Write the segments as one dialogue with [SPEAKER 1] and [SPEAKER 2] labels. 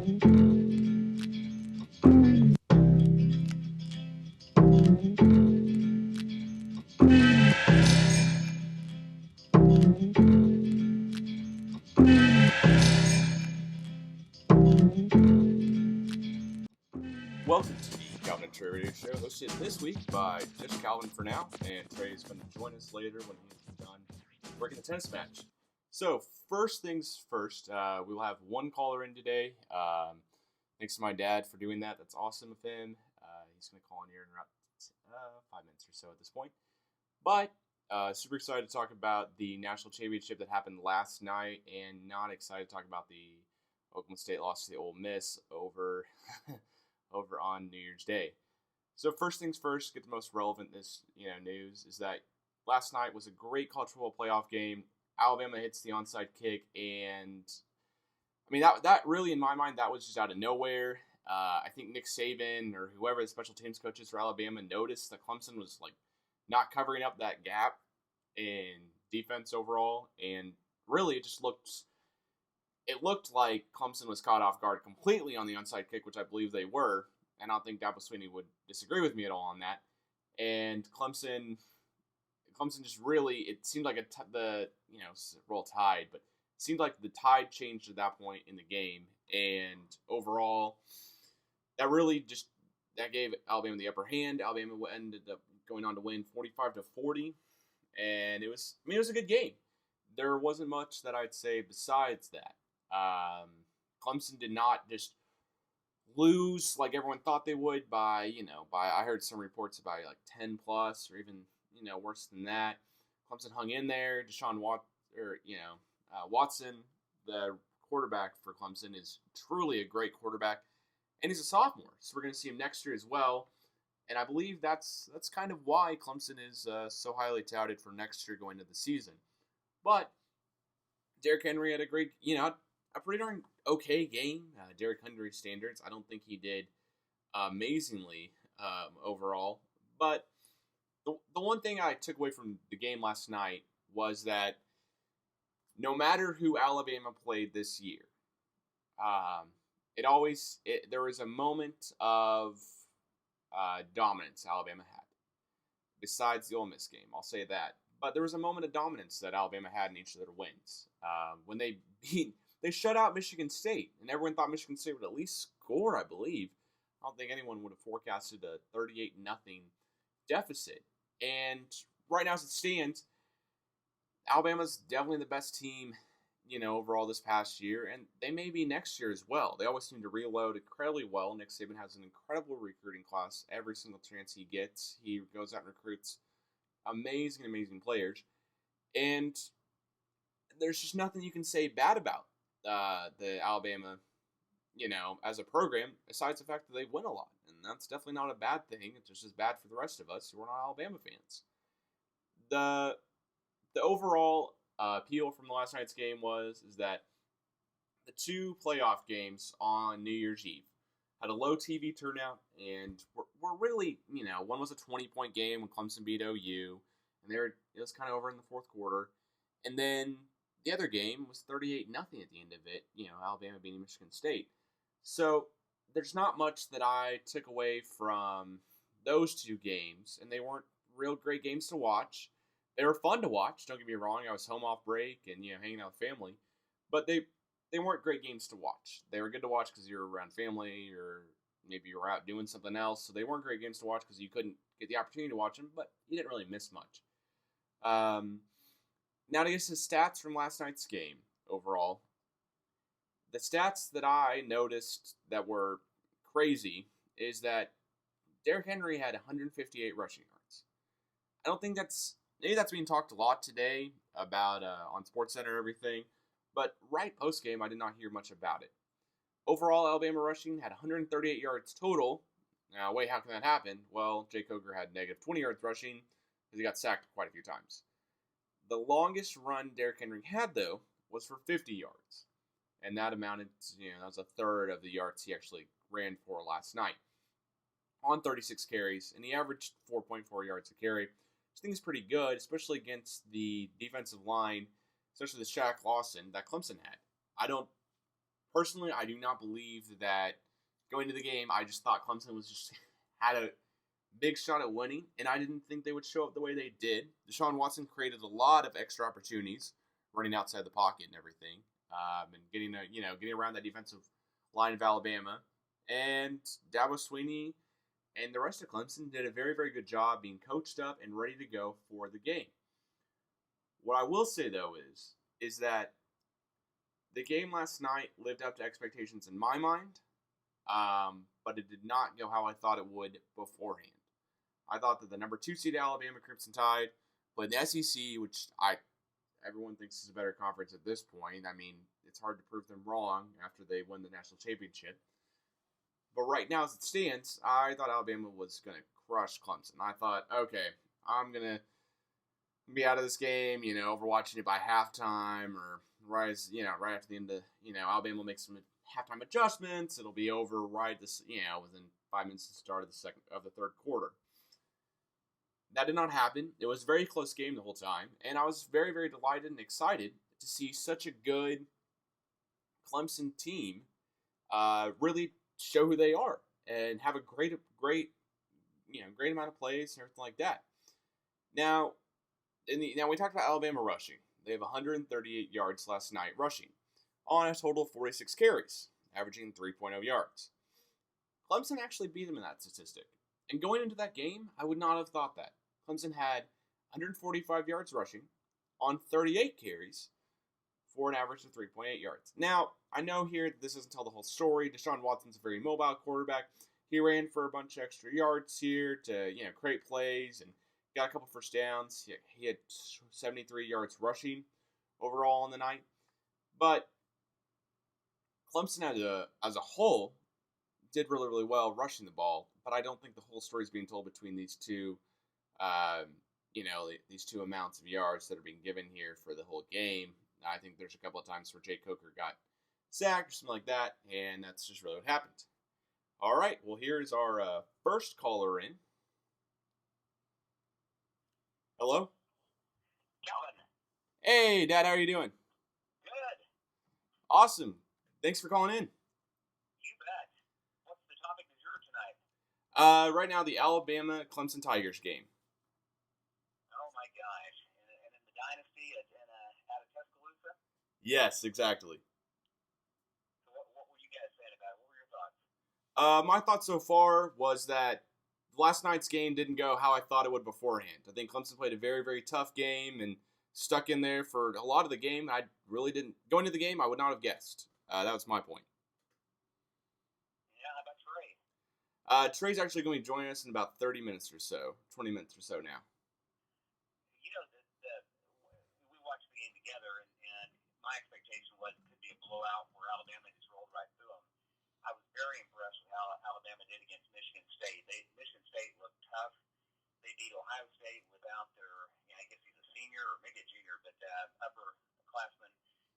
[SPEAKER 1] Welcome to the Calvin and Trey Radio Show, hosted this week by just Calvin for now, and Trey is going to join us later when he's done working the tennis match. So, first things first, we'll have one caller in today. Thanks to my dad for doing that. That's awesome of him. He's going to call in here in about 5 minutes or so at this point. But super excited to talk about the national championship that happened last night, and not excited to talk about the Oklahoma State loss to the Ole Miss over on New Year's Day. So first things first, get the most relevant news is that last night was a great college football playoff game. Alabama hits the onside kick, and I mean that really, in my mind, that was just out of nowhere. I think Nick Saban or whoever the special teams coaches for Alabama noticed that Clemson was not covering up that gap in defense overall, and really it looked like Clemson was caught off guard completely on the onside kick, which I believe they were, and I don't think Dabo Swinney would disagree with me at all on that. And Clemson just really, it seemed like roll tide, but it seemed like the tide changed at that point in the game, and overall, that gave Alabama the upper hand. Alabama ended up going on to win 45-40, and it was a good game. There wasn't much that I'd say besides that. Clemson did not just lose like everyone thought they would by I heard some reports about 10 plus or even worse than that. Clemson hung in there. Watson, the quarterback for Clemson, is truly a great quarterback, and he's a sophomore, so we're going to see him next year as well. And I believe that's kind of why Clemson is so highly touted for next year going into the season. But Derrick Henry had a pretty darn okay game. Derrick Henry standards. I don't think he did amazingly overall. But the one thing I took away from the game last night was that no matter who Alabama played this year, there was a moment of dominance Alabama had. Besides the Ole Miss game, I'll say that. But there was a moment of dominance that Alabama had in each of their wins. When they shut out Michigan State, and everyone thought Michigan State would at least score, I believe. I don't think anyone would have forecasted a 38-0 deficit. And right now as it stands, Alabama's definitely the best team, overall this past year, and they may be next year as well. They always seem to reload incredibly well. Nick Saban has an incredible recruiting class every single chance he gets. He goes out and recruits amazing players, and there's just nothing you can say bad about the Alabama, as a program, besides the fact that they win a lot, and that's definitely not a bad thing. It's just as bad for the rest of us who are not Alabama fans. The overall appeal from the last night's game is that the two playoff games on New Year's Eve had a low TV turnout, and were really, one was a 20-point game when Clemson beat OU, and it was kind of over in the fourth quarter. And then the other game was 38-0 at the end of it, Alabama beating Michigan State. So there's not much that I took away from those two games, and they weren't real great games to watch. They were fun to watch, don't get me wrong. I was home off break and, hanging out with family. But they weren't great games to watch. They were good to watch because you were around family, or maybe you were out doing something else. So they weren't great games to watch because you couldn't get the opportunity to watch them, but you didn't really miss much. Now to get to the stats from last night's game overall. The stats that I noticed that were crazy is that Derrick Henry had 158 rushing yards. I don't think maybe that's being talked a lot today about on SportsCenter and everything, but right post-game, I did not hear much about it. Overall, Alabama rushing had 138 yards total. Now, wait, how can that happen? Well, Jay Coger had negative 20 yards rushing because he got sacked quite a few times. The longest run Derrick Henry had, though, was for 50 yards. And that amounted to, that was a third of the yards he actually ran for last night on 36 carries. And he averaged 4.4 yards a carry, which I think is pretty good, especially against the defensive line, especially the Shaq Lawson that Clemson had. I don't Personally, I do not believe that going to the game, I just thought Clemson was just had a big shot at winning, and I didn't think they would show up the way they did. Deshaun Watson created a lot of extra opportunities, running outside the pocket and everything, and getting around that defensive line of Alabama. And Dabo Swinney and the rest of Clemson did a very, very good job being coached up and ready to go for the game. What I will say, though, is that the game last night lived up to expectations in my mind, but it did not go how I thought it would beforehand. I thought that the number 2 seed Alabama Crimson Tide played the SEC, which everyone thinks is a better conference at this point. I mean, it's hard to prove them wrong after they won the national championship. But right now, as it stands, I thought Alabama was going to crush Clemson. I thought, okay, I'm going to be out of this game, overwatching it by halftime or right after the end of, Alabama will make some halftime adjustments. It'll be over within 5 minutes of the start of the third quarter. That did not happen. It was a very close game the whole time, and I was very, very delighted and excited to see such a good Clemson team really show who they are and have a great amount of plays and everything like that. Now, we talked about Alabama rushing. They have 138 yards last night rushing on a total of 46 carries, averaging 3.0 yards. Clemson actually beat them in that statistic. And going into that game, I would not have thought that. Clemson had 145 yards rushing on 38 carries for an average of 3.8 yards. Now, I know here this doesn't tell the whole story. Deshaun Watson's a very mobile quarterback. He ran for a bunch of extra yards here to, create plays and got a couple first downs. He had 73 yards rushing overall on the night. But Clemson as a whole did really, really well rushing the ball. But I don't think the whole story is being told between these two, these two amounts of yards that are being given here for the whole game. I think there's a couple of times where Jay Coker got sacked or something like that, and that's just really what happened. All right, well, here's our first caller in. Hello?
[SPEAKER 2] Calvin.
[SPEAKER 1] Hey, Dad, how are you doing?
[SPEAKER 2] Good.
[SPEAKER 1] Awesome. Thanks for calling in.
[SPEAKER 2] You bet. What's the topic du jour tonight?
[SPEAKER 1] Right now, the Alabama-Clemson Tigers game.
[SPEAKER 2] Oh, my gosh. And in the Dynasty out of Tuscaloosa?
[SPEAKER 1] Yes, exactly.
[SPEAKER 2] So what were you guys saying about it? What were your thoughts?
[SPEAKER 1] My thought so far was that last night's game didn't go how I thought it would beforehand. I think Clemson played a very, very tough game and stuck in there for a lot of the game. I really didn't. Going into the game, I would not have guessed. That was my point.
[SPEAKER 2] Yeah, how about Trey?
[SPEAKER 1] Trey's actually going to be joining us in about 30 minutes or so, 20 minutes or so now.
[SPEAKER 2] We watched the game together, and my expectation was it could be a blowout where Alabama just rolled right through them. I was very impressed with how Alabama did against Michigan State. Michigan State looked tough. They beat Ohio State without their, I guess he's a senior or maybe a junior, but upperclassman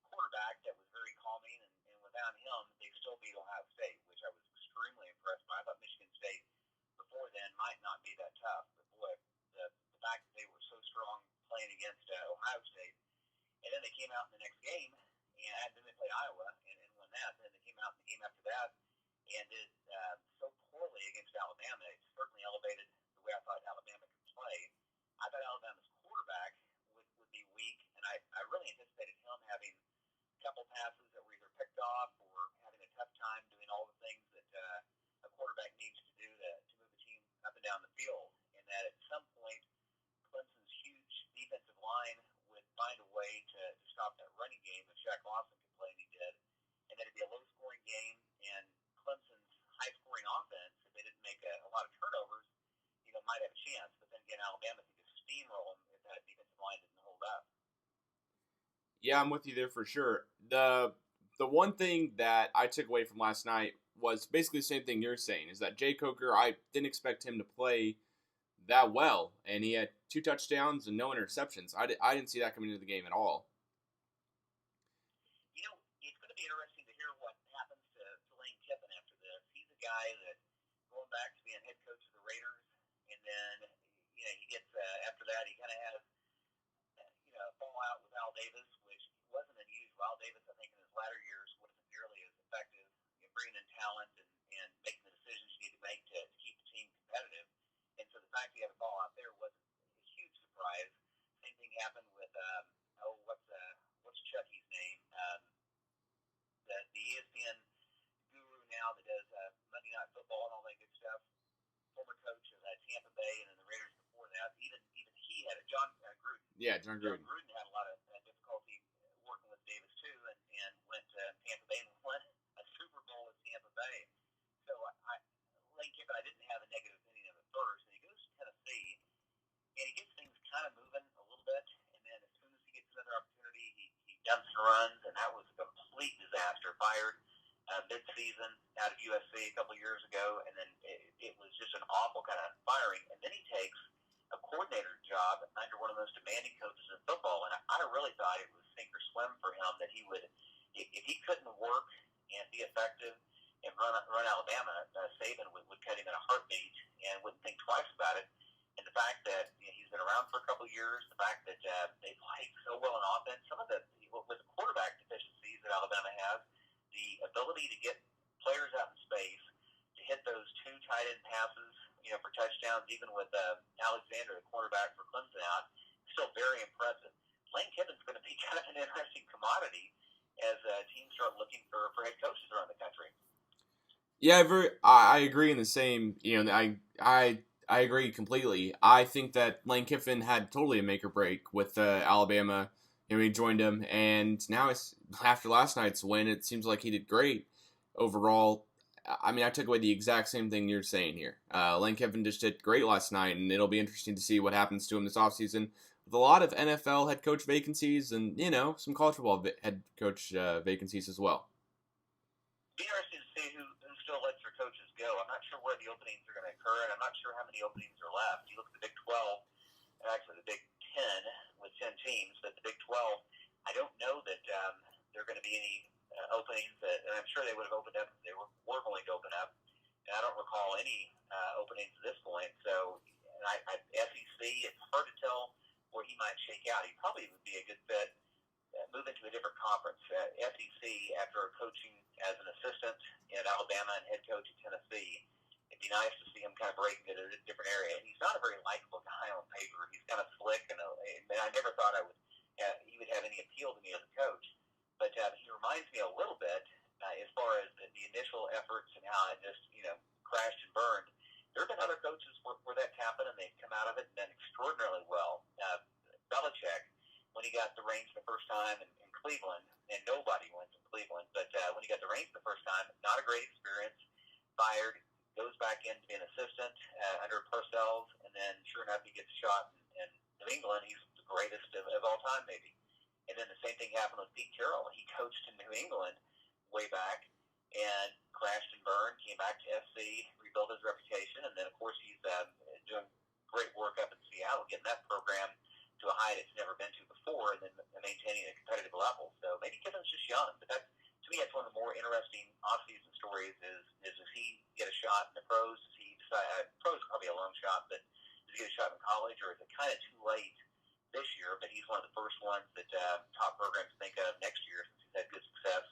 [SPEAKER 2] quarterback that was very calming. And without him, they still beat Ohio State, which I was extremely impressed by. I thought Michigan State before then might not be that tough. But boy, the fact that they were so strong playing against Ohio State, and then they came out in the next game, and then they played Iowa and won that. And then they came out in the game after that and did so poorly against Alabama. It certainly elevated the way I thought Alabama could play. I thought Alabama's quarterback would be weak, and I really anticipated him having a couple passes that were either picked off or having a tough time doing all the things that a quarterback needs to do to move the team up and down the field, and that at some point Clemson's huge defensive line would find a way to stop that running game if Shaq Lawson could play, and he did, and that it'd be a low-scoring game, and Clemson's high-scoring offense, if they didn't make a lot of turnovers, might have a chance. But then again, Alabama could just steamroll them if that defensive line didn't hold up.
[SPEAKER 1] Yeah, I'm with you there for sure. The one thing that I took away from last night was basically the same thing you're saying, is that Jay Coker, I didn't expect him to play that well, and he had 2 touchdowns and no interceptions. I didn't see that coming into the game at all.
[SPEAKER 2] It's going to be interesting to hear what happens to Lane Kiffin after this. He's a guy that, going back to being head coach of the Raiders, and then, he gets, after that, he kind of has, a fallout with Al Davis, which wasn't unusual. Al Davis, I think, in his latter years wasn't nearly as the ESPN guru now that does Monday Night Football and all that good stuff. Former coach of Tampa Bay and then the Raiders before that. Even he had it. John Gruden.
[SPEAKER 1] Yeah, John Gruden.
[SPEAKER 2] John Gruden had a lot of difficulty working with Davis too, and went to Tampa Bay and won a Super Bowl with Tampa Bay. So Lane Kiffin, I didn't have a negative opinion of at first, and he goes to Tennessee, and he gets things kind of moving a little bit, and then as soon as he gets another opportunity, he dumps and runs, and that was a complete disaster. Fired mid-season out of USC a couple years ago, and then it was just an awful kind of firing. And then he takes a coordinator job under one of the most demanding coaches in football, and I really thought it was sink or swim for him that he would, if he couldn't work and be effective and run Alabama, Saban would cut him in a heartbeat and wouldn't think twice about it. And the fact that he's been around for a couple of years, the fact that they played so well in offense, some of with the quarterback deficiencies that Alabama has, the ability to get players out in space, to hit those 2 tight end passes, for touchdowns, even with Alexander, the quarterback for Clemson out, still very impressive. Lane Kiffin's going to be kind of an interesting commodity as teams start looking for head coaches around the country.
[SPEAKER 1] Yeah, I agree in the same. I agree completely. I think that Lane Kiffin had totally a make or break with Alabama. He joined him, and now after last night's win, it seems like he did great overall. I mean, I took away the exact same thing you're saying here. Lane Kiffin just did great last night, and it'll be interesting to see what happens to him this offseason with a lot of NFL head coach vacancies and, some college football head coach vacancies as well.
[SPEAKER 2] Be interesting to see who still lets their coaches go. I'm not sure where the openings are going to occur, and I'm not sure how many openings are left. You look at the Big 12, and actually the Big 10 with 10 teams, but the Big 12, I don't know that there are going to be any openings, and I'm sure they would have opened up if they were going to open up. And I don't recall any openings at this point. So, SEC, it's hard to tell where he might shake out. He probably would be a good fit moving to a different conference. SEC, after coaching as an assistant at Alabama and head coach at Tennessee, it'd be nice to see him kind of break into a different area. And he's not a very likable guy on paper. He's kind of slick, and I never thought he would have any appeal to me as a coach. But he reminds me a little bit as far as the initial efforts and how it just, crashed and burned. There have been other coaches where that's happened, and they've come out of it and done extraordinarily well. Belichick, when he got the reins the first time in Cleveland, and nobody went to Cleveland, but when he got the reins the first time, not a great experience, fired, goes back in to be an assistant under Parcells, and then sure enough, he gets shot in New England. He's the greatest of all time, maybe. And then the same thing happened with Pete Carroll. He coached in New England way back and crashed and burned, came back to SC, rebuilt his reputation, and then, of course, he's doing great work up in Seattle, getting that program to a height it's never been to before, and then maintaining a competitive level. So maybe Kiffin's just young, but to me, that's one of the more interesting off-season stories is does he get a shot in the pros? Does he decide, pros are probably a long shot, but does he get a shot in college, or is it kind of too late this year, but he's one of the first ones that top programs think of next year since he's had good success.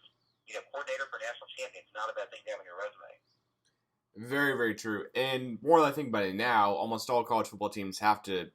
[SPEAKER 2] Coordinator for national champions, not a bad thing to have on your resume.
[SPEAKER 1] Very, very true. And more than I think about it now, almost all college football teams have to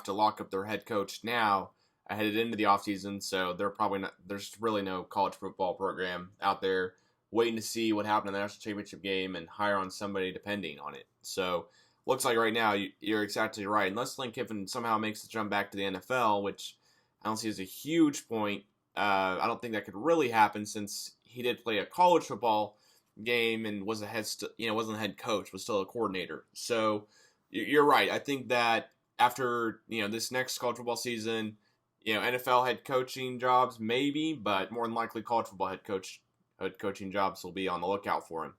[SPEAKER 1] lock up their head coach now headed into the offseason. So there's really no college football program out there waiting to see what happened in the national championship game and hire on somebody depending on it. So looks like right now you're exactly right. Unless Lane Kiffin somehow makes the jump back to the NFL, which I don't see as a huge point. I don't think that could really happen since he did play a college football game and wasn't a head coach, was still a coordinator. So you're right. I think that after this next college football season, NFL head coaching jobs maybe, but more than likely college football head coaching jobs will be on the lookout for him.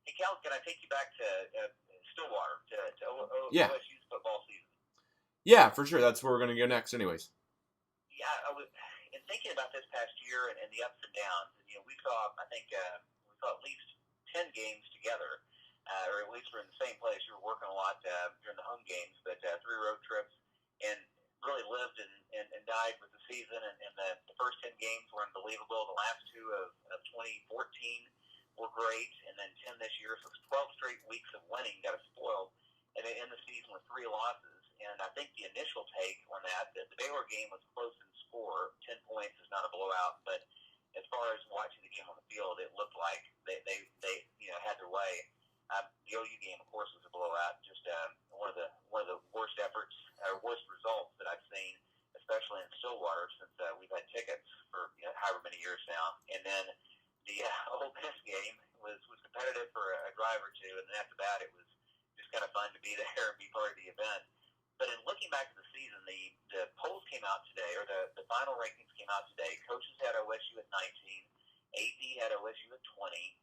[SPEAKER 2] Hey Cal, can I take you back to Stillwater to OSU's football season?
[SPEAKER 1] Yeah, for sure. That's where we're going to go next, anyways.
[SPEAKER 2] Yeah, I was thinking about this past year and the ups and downs. And, we saw at least 10 games together, or at least we're in the same place. We were working a lot during the home games, but 3 road trips, and really lived and died with the season. And the first 10 games were unbelievable. The last 2 of 2014 were great, and then 10 this year. So it's 12 straight weeks of winning got us spoiled, and they end the season with 3 losses. And I think the initial take on that the Baylor game was close in score. 10 points is not a blowout, but as far as watching the game And then the Ole Miss game was competitive for a drive or two, and then after that it was just kind of fun to be there and be part of the event. But in looking back at the season, the polls came out today, or the final rankings came out today. Coaches had OSU at 19, AD had OSU at 20,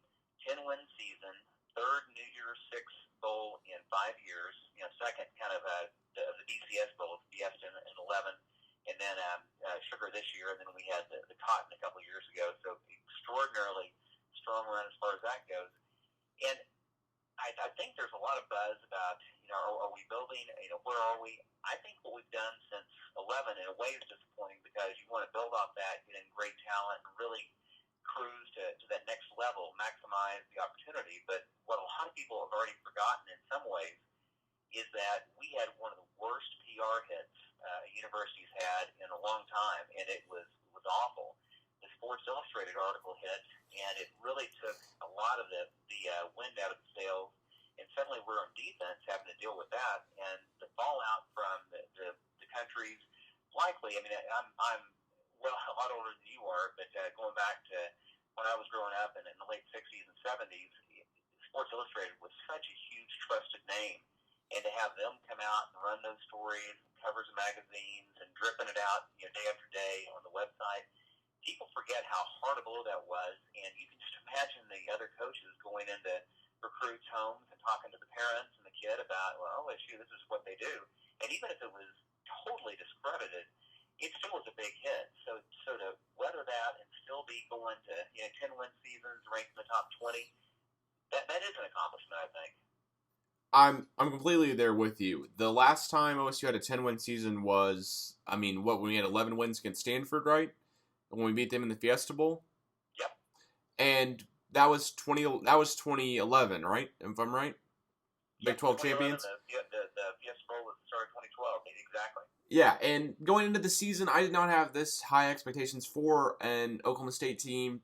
[SPEAKER 2] 10-win season, third New Year's Six Bowl in 5 years, second kind of the BCS Bowl, Fiesta in 11, and then Sugar this year, and then we had the Cotton a couple years ago. So extraordinarily strong run as far as that goes. And I think there's a lot of buzz about, are we building, where are we? I think what we've done since 11 in a way is disappointing because you want to build off that, get in great talent, and really cruise to that next level, maximize the opportunity. But what a lot of people have already forgotten in some ways is that we had one of the worst PR hits universities had in a long time, and it was awful. The Sports Illustrated article hit, and it really took a lot of the wind out of the sails, and suddenly we're on defense having to deal with that, and the fallout from the country's likely, I'm well, a lot older than you are, but going back to when I was growing up and in the late 60s and 70s, Sports Illustrated was such a huge trusted name, and to have them come out and run those stories, covers of magazines, and dripping it out day after day on the website, people forget how hard a blow that was, and you can just imagine the other coaches going into recruits' homes and talking to the parents and the kid about, well, OSU, this is what they do. And even if it was totally discredited, it still was a big hit. So to weather that and still be going to 10-win seasons, ranked in the top 20, that is an accomplishment, I think.
[SPEAKER 1] I'm completely there with you. The last time OSU had a 10-win season was, when we had 11 wins against Stanford, right? When we beat them in the Fiesta Bowl.
[SPEAKER 2] Yep.
[SPEAKER 1] And that was 2011, right? If I'm right? Big 12 champions.
[SPEAKER 2] The Fiesta Bowl was the start of 2012, exactly.
[SPEAKER 1] Yeah, and going into the season, I did not have this high expectations for an Oklahoma State team.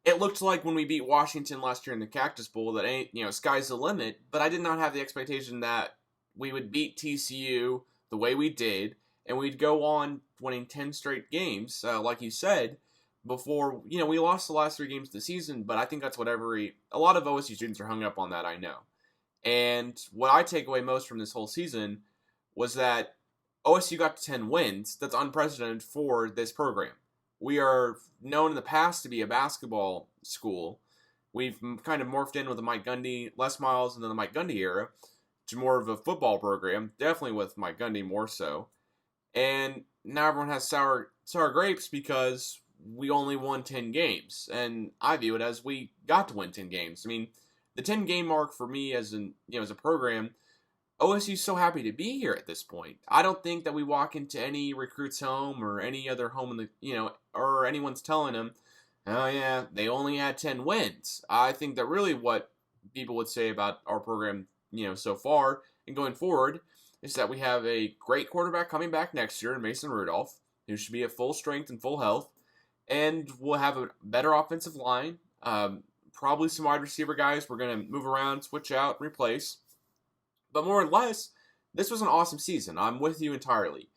[SPEAKER 1] It looked like when we beat Washington last year in the Cactus Bowl that sky's the limit, but I did not have the expectation that we would beat TCU the way we did, and we'd go on winning 10 straight games, like you said, before, we lost the last 3 games of the season, but I think that's what a lot of OSU students are hung up on that, I know. And what I take away most from this whole season was that OSU got to 10 wins. That's unprecedented for this program. We are known in the past to be a basketball school. We've kind of morphed in with the Mike Gundy, Les Miles, and then the Mike Gundy era to more of a football program, definitely with Mike Gundy more so. And now everyone has sour grapes because we only won 10 games. And I view it as we got to win 10 games. The 10-game mark for me as a program, OSU's so happy to be here at this point. I don't think that we walk into any recruit's home or any other home in the, or anyone's telling them, oh yeah, they only had 10 wins. I think that really what people would say about our program, so far and going forward is that we have a great quarterback coming back next year in Mason Rudolph, who should be at full strength and full health, and we'll have a better offensive line, probably some wide receiver guys we're going to move around, switch out, replace. But more or less, this was an awesome season. I'm with you entirely.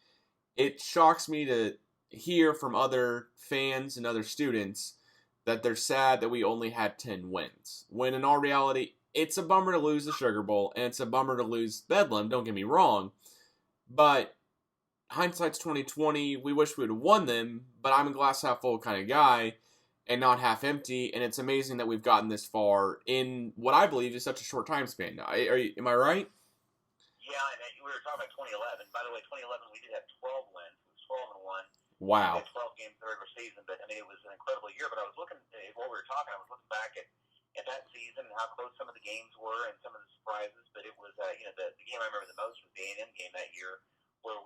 [SPEAKER 1] It shocks me to hear from other fans and other students that they're sad that we only had 10 wins. When in all reality, it's a bummer to lose the Sugar Bowl, and it's a bummer to lose Bedlam, don't get me wrong. But hindsight's 2020. We wish we would have won them, but I'm a glass half full kind of guy and not half empty, and it's amazing that we've gotten this far in what I believe is such a short time span. Am I right?
[SPEAKER 2] Yeah, and we were talking about 2011. By the way, 2011 we did have 12 wins. It was 12-1.
[SPEAKER 1] Wow.
[SPEAKER 2] We had 12 games in the regular season, but it was an incredible year. But I was looking while we were talking, I was looking back at that season and how close some of the games were and some of the surprises. But it was, the game I remember the most was the A&M game that year, where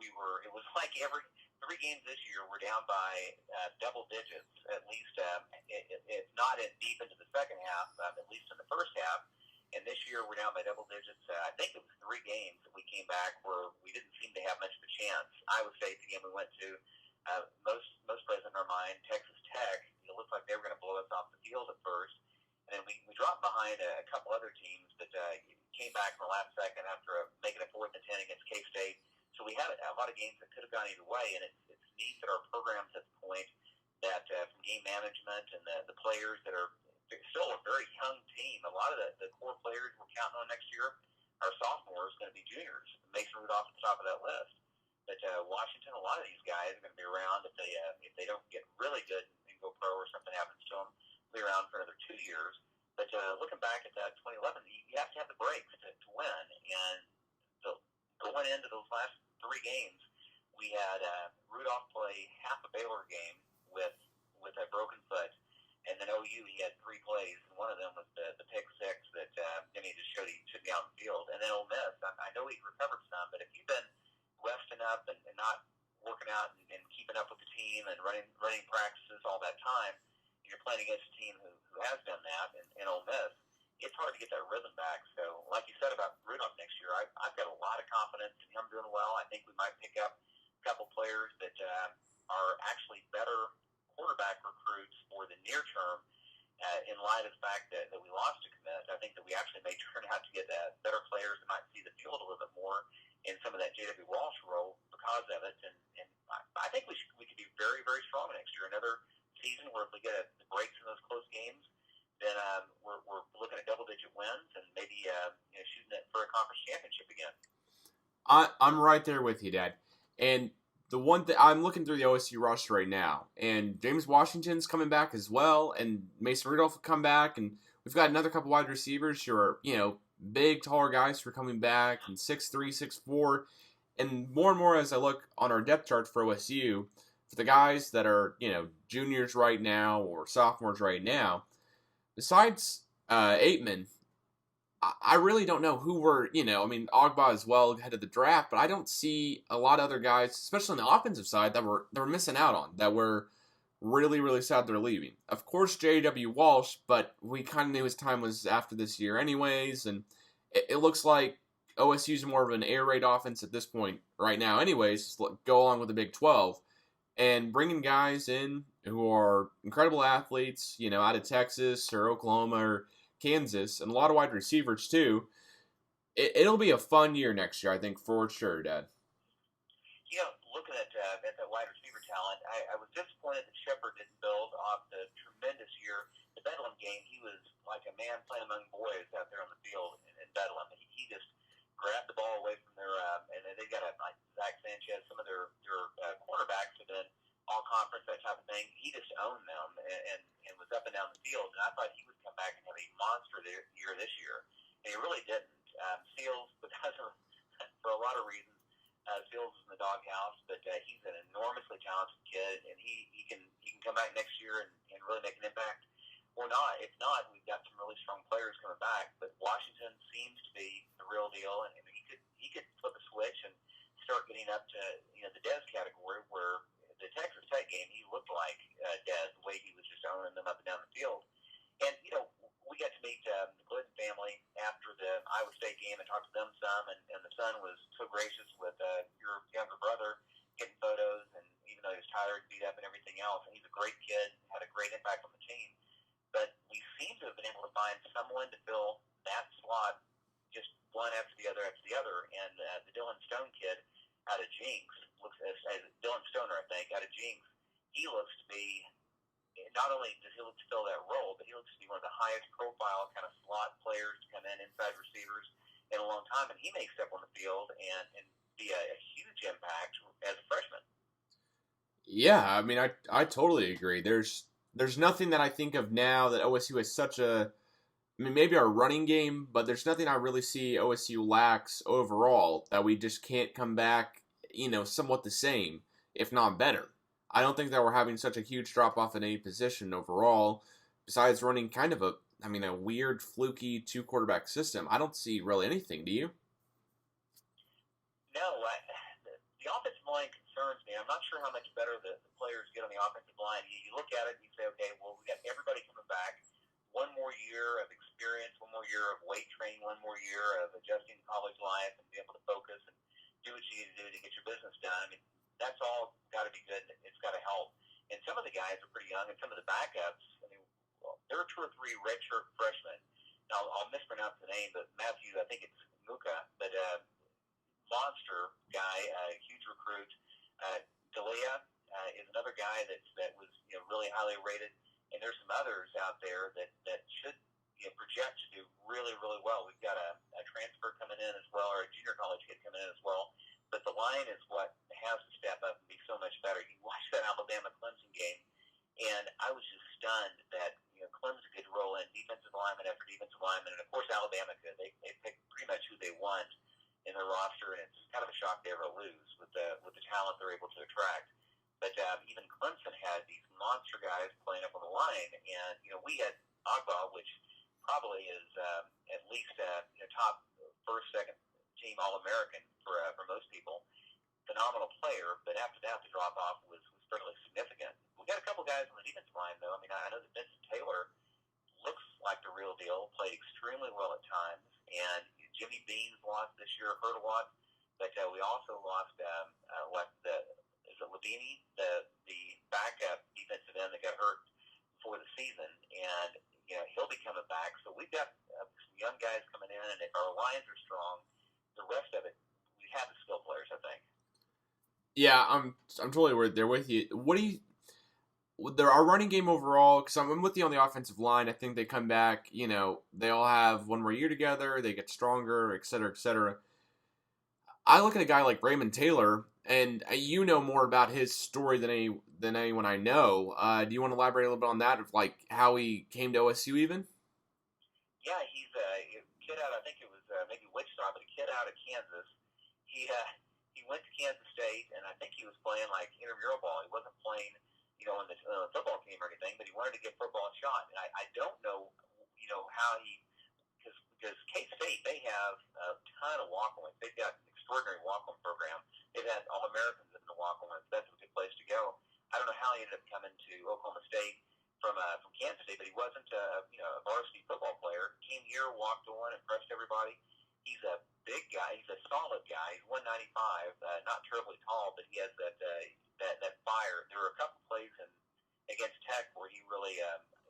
[SPEAKER 2] it was like every 3 games this year we're down by double digits, at least, if not deep into the second half, at least in the first half. And this year we're down by double digits. I think it was 3 games that we came back where we didn't seem to have much of a chance. Iowa State, the game we went to, most present in our mind, Texas Tech, it looked like they were going to blow us off the field at first. And then we dropped behind a couple other teams that came back in the last second after making a 4th and 10 against K-State. So we had a lot of games that could have gone either way, and it's neat that our program's at the point that from game management and the players that are still a very young team. A lot of the core players we're counting on next year are sophomores, going to be juniors. Mason Rudolph at the top of that list. But Washington, a lot of these guys are going to be around if they don't get really good and go pro or something happens to them. Be around for another 2 years. But looking back at that 2011, you have to have the breaks to win. And going into those last 3 games, we had Rudolph play half a Baylor game with a broken foot. And then OU, he had 3 plays, and one of them was the pick 6 that he just showed he should be out in the field. And then Ole Miss, I know he recovered some, but if you've been resting up and not working out and keeping up with the team and running practices all that time, you're playing against a team who has done that in Ole Miss, it's hard to get that rhythm back. So, like you said about Rudolph next year, I've got a lot of confidence in him doing well. I think we might pick up a couple players that are actually better quarterback recruits for the near term in light of the fact that we lost a commit. I think that we actually may turn out to get better players that might see the field a little bit more in some of that J.W. Walsh role because of it. And I think we could be very, very strong next year. Another season where if we get the breaks in those close games, then we're looking at double-digit wins and maybe shooting it for a conference championship again.
[SPEAKER 1] I'm right there with you, Dad. And the one thing I'm looking through the OSU roster right now, and James Washington's coming back as well, and Mason Rudolph will come back, and we've got another couple wide receivers who are, big, taller guys who are coming back, and 6'3", 6'4", and more as I look on our depth chart for OSU, for the guys that are, juniors right now or sophomores right now, besides Aitman, I really don't know who we're, Ogba as well ahead of the draft, but I don't see a lot of other guys, especially on the offensive side, that we're missing out on, that we're really, really sad they're leaving. Of course, J.W. Walsh, but we kind of knew his time was after this year anyways, and it looks like OSU's more of an air raid offense at this point right now anyways, go along with the Big 12, and bringing guys in who are incredible athletes, out of Texas or Oklahoma or Kansas, and a lot of wide receivers too. It'll be a fun year next year, I think, for sure, Dad.
[SPEAKER 2] Looking at that wide receiver talent, I was disappointed that Shepard didn't build off the tremendous year. The Bedlam game, he was like a man playing among boys out there on the field in Bedlam. He just grabbed the ball away from their, and then they got like Zach Sanchez, some of their quarterbacks have been all conference, that type of thing. He just owned them and was up and down the field. And I thought he would come back and have a monster year this year. And he really didn't. Seals, because of, for a lot of reasons, Seals is in the doghouse, but he's an enormously talented kid, and he can come back next year and really make an impact. Or not. If not, we've got some really strong players coming back. But Washington seems to be the real deal, and he could flip a switch and start getting up to the Dez category, where the Texas Tech game he looked like Dez, the way he was just owning them up and down the field. And we got to meet the Glidden family after the Iowa State game and talked to them some, and the son was so gracious with your younger brother getting photos, and even though he was tired, beat up, and everything else, and he's a great kid, had a great impact on the team. But we seem to have been able to find someone to fill that slot, just one after the other, and the Dylan Stone kid out of Jinx looks as Dylan Stoner, I think, out of Jinx. He looks to be, not only does he look to fill that role, but he looks to be one of the highest profile kind of slot players to come in, inside receivers, in a long time. And he may step on the field and be a huge impact as a freshman.
[SPEAKER 1] Yeah, I mean, I totally agree. There's nothing that I think of now that OSU has such a, maybe our running game, but there's nothing I really see OSU lacks overall that we just can't come back, somewhat the same, if not better. I don't think that we're having such a huge drop-off in any position overall, besides running kind of a weird, fluky two-quarterback system. I don't see really anything, do you?
[SPEAKER 2] No, the offensive line concerns me. I'm not sure how much better the players get on the offensive line. You look at it and you say, okay, well, we got everybody coming back. One more year of experience, one more year of weight training, one more year of adjusting to college life and be able to focus and do what you need to do to get your business done. I mean, that's all got to be good. It's got to help. And some of the guys are pretty young, and some of the backups, there are 2 or 3 redshirt freshmen. Now, I'll mispronounce the name, but Matthew, I think it's Muka, but monster guy, huge recruit. D'Elia, is another guy that was really highly rated, and there's some others out there that should project to do really, really well. We've got a transfer coming in as well, or a junior college kid coming in as well. But the line is what has to step up and be so much better. You watch that Alabama-Clemson game, and I was just stunned that Clemson could roll in defensive lineman after defensive lineman, and of course Alabama could. They picked pretty much who they want in their roster, and it's kind of a shock they ever lose with the talent they're able to attract. But even Clemson had these monster guys playing up on the line, and we had Agba, which probably is at least top first, second team All-American for most people. Phenomenal player, but after that, the drop off was fairly significant. We got a couple guys on the defensive line, though. I mean, I know that Vincent Taylor looks like the real deal, played extremely well at times, and Jimmy Beans lost this year, hurt a lot, but we also lost is it Lavini, the backup defensive end that got hurt before the season, and he'll be coming back. So we've got some young guys coming in, and if our lines are strong, the rest of it, we have the skill players, I think.
[SPEAKER 1] Yeah, I'm totally there with you. What do you? Our running game overall, because I'm with you on the offensive line. I think they come back. They all have one more year together. They get stronger, et cetera, et cetera. I look at a guy like Raymond Taylor, and you know more about his story than anyone I know. Do you want to elaborate a little bit on that, of like how he came to OSU even?
[SPEAKER 2] Yeah, he's a kid out. I think it was maybe Wichita, but a kid out of Kansas. He went to Kansas State, and I think he was playing like intramural ball. He wasn't playing, on the football team or anything, but he wanted to give football a shot. And I don't know, how he, because K-State, they have a ton of walk-ons. They've got an extraordinary walk-on program. They've had All-Americans in the walk-ons. That's a good place to go. I don't know how he ended up coming to Oklahoma State from Kansas State, but he wasn't a varsity football player. Came here, walked on, impressed everybody. He's a big guy. He's a solid guy. He's 195, not terribly tall, but he has that fire. There were a couple plays against Tech where he really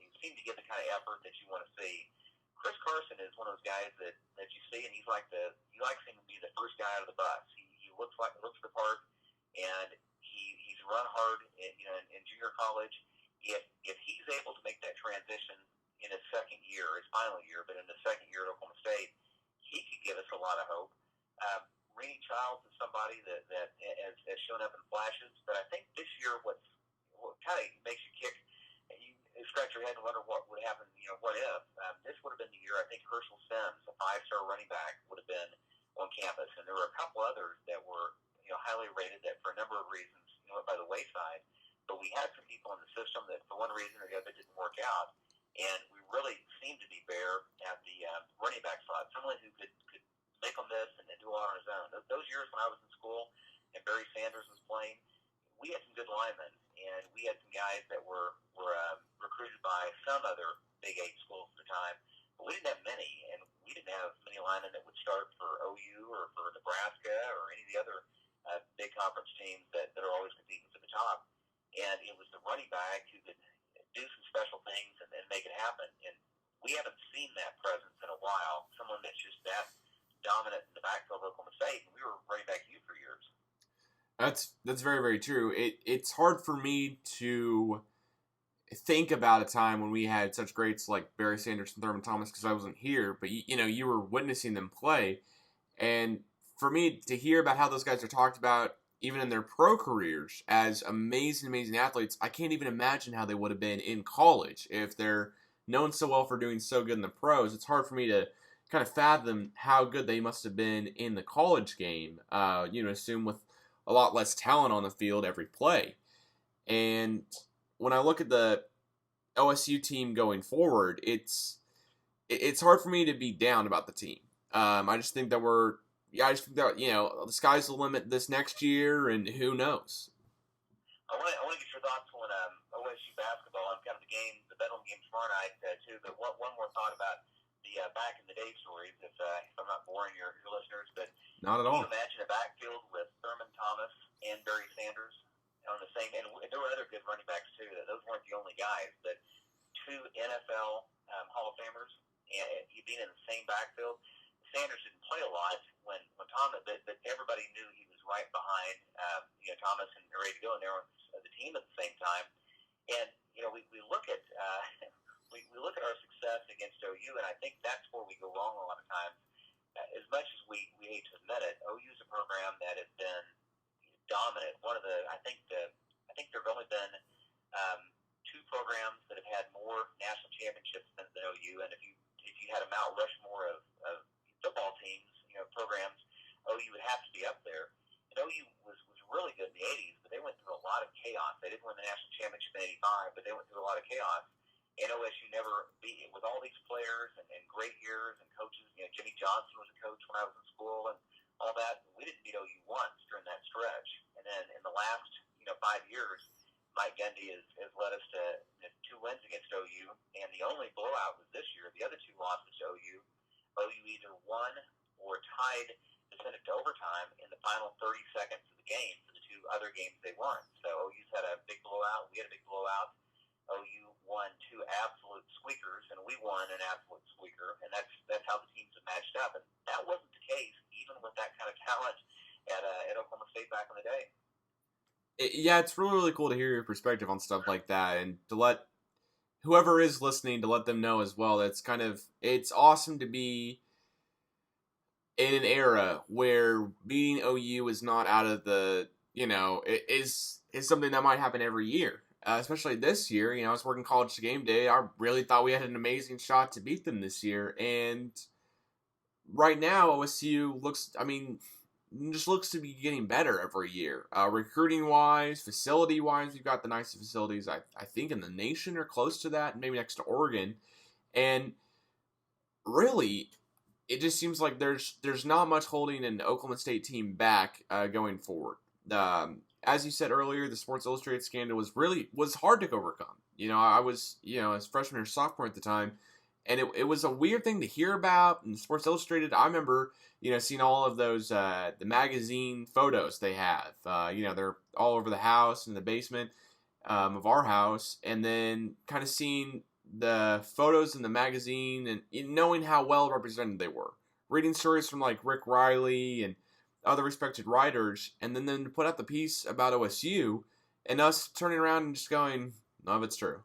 [SPEAKER 2] he seemed to give the kind of effort that you want to see. Chris Carson is one of those guys that you see, and he likes him to be the first guy out of the bus. He looks the part, and he's run hard in junior college. If he's able to make that transition in his second year, his final year, but in the second year at Oklahoma State, he could give us a lot of hope. Rennie Childs is somebody that has shown up in flashes, but I think this year what kind of makes you scratch your head and wonder what would happen, what if. This would have been the year, I think Herschel Sims, a 5-star running back, would have been on campus, and there were a couple others that were highly rated that for a number of reasons went by the wayside, but we had some people in the system that for one reason or the other didn't work out, and we really seemed to be bare at the running back slot, someone who could make on this and do it on his own. Those years when I was in school and Barry Sanders was playing, we had some good linemen, and we had some guys that were recruited by some other Big 8 schools at the time, but we didn't have many, and we didn't have many linemen that would start for OU or for Nebraska or any of the other big conference teams that are always competing for the top. And it was the running back who could do some special things and make it happen. And we haven't seen that presence in a while, someone that's just that dominant in the backfield of Oklahoma State, and we were running back you for years.
[SPEAKER 1] That's very, very true. It's hard for me to think about a time when we had such greats like Barry Sanders and Thurman Thomas, because I wasn't here, but you were witnessing them play, and for me to hear about how those guys are talked about even in their pro careers as amazing athletes, I can't even imagine how they would have been in college if they're known so well for doing so good in the pros. It's hard for me to kind of fathom how good they must have been in the college game, assume with a lot less talent on the field every play. And when I look at the OSU team going forward, it's hard for me to be down about the team. I just think that the sky's the limit this next year, and who knows.
[SPEAKER 2] I want to get your thoughts on OSU basketball and kind of the Bedlam game tomorrow night too. But one more thought about the back in the day stories, if I'm not boring your listeners. But
[SPEAKER 1] not at all.
[SPEAKER 2] Can you imagine a backfield with Thurman Thomas and Barry Sanders on the same? And there were other good running backs too. Those weren't the only guys, but two NFL Hall of Famers and you being in the same backfield. Sanders didn't play a lot when Thomas, but everybody knew he was right behind Thomas and ready to go, and they were on the you had a Mount Rushmore of football teams, programs, OU would have to be up there. And OU was really good in the 80s, but they went through a lot of chaos. They didn't win the national championship in 85, but they went through a lot of chaos. And OSU never beat it with all these players and great years and coaches. Jimmy Johnson was a coach when I was in school and all that. We didn't beat OU once during that stretch. And then in the last 5 years, Mike Gundy has led us to 2 wins against OU, and the only blowout was this year. The other 2 losses to OU either won or tied to send it to overtime in the final 30 seconds of the game for the 2 other games they won. So OU's had a big blowout. We had a big blowout. OU won 2 absolute squeakers, and we won an absolute squeaker, and that's how the teams have matched up. And that wasn't the case even with that kind of talent at Oklahoma State back in the day.
[SPEAKER 1] Yeah, it's really, really cool to hear your perspective on stuff like that, and to let whoever is listening, to let them know as well. It's awesome to be in an era where beating OU is not out of the, it is something that might happen every year. Especially this year, I was working College Game Day. I really thought we had an amazing shot to beat them this year, and right now OSU looks to be getting better every year. Recruiting-wise, facility-wise, we've got the nicest facilities, I think, in the nation or close to that, maybe next to Oregon. And really, it just seems like there's not much holding an Oklahoma State team back going forward. As you said earlier, the Sports Illustrated scandal was hard to overcome. I was, as freshman or sophomore at the time, and it was a weird thing to hear about. And Sports Illustrated, I remember, seeing all of those, the magazine photos they have. They're all over the house, in the basement of our house. And then kind of seeing the photos in the magazine and knowing how well represented they were. Reading stories from like Rick Riley and other respected writers. And then to put out the piece about OSU and us turning around and just going, none of it's true.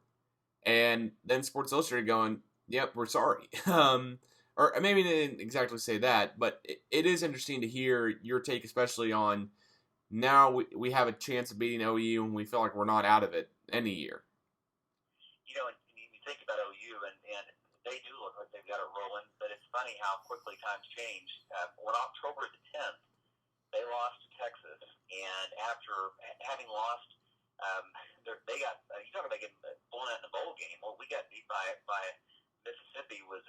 [SPEAKER 1] And then Sports Illustrated going, yep, we're sorry. Or maybe they didn't exactly say that, but it is interesting to hear your take, especially on now we have a chance of beating OU and we feel like we're not out of it any year.
[SPEAKER 2] And you think about OU, and they do look like they've got it rolling, but it's funny how quickly times change. On October the 10th, they lost to Texas, and after having lost, they got, you talk about getting blown out in the bowl game. Well, we got beat by Mississippi was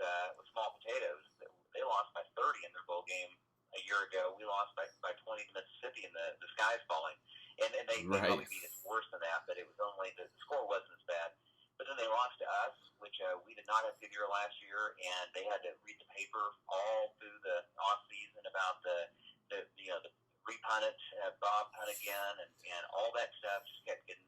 [SPEAKER 2] small potatoes. They lost by 30 in their bowl game a year ago. We lost by 20 to Mississippi, and the sky's falling. And they probably beat us worse than that, but it was only the score wasn't as bad. But then they lost to us, which we did not have a good year last year, and they had to read the paper all through the off season about the repunt it, Bob punt again, and all that stuff just kept getting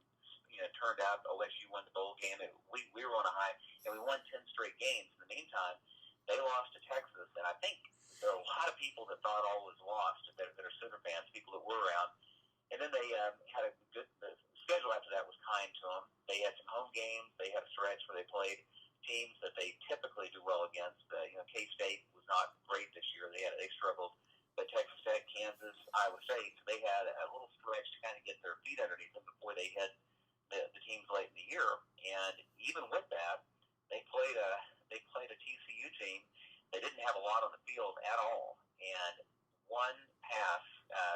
[SPEAKER 2] turned out. OSU won the bowl game. We were on a high, and we won 10 straight games. In the meantime, they lost to Texas, and I think there are a lot of people that thought all was lost that are Sooner fans, people that were around. And then they had a good the schedule after that was kind to them. They had some home games. They had a stretch where they played teams that they typically do well against. K-State was not great this year. They struggled. But Texas Tech, Kansas, Iowa State, so they had a little stretch to kind of get their feet underneath them before they hit the teams late in the year. And even with that, they played a TCU team. They didn't have a lot on the field at all, and one pass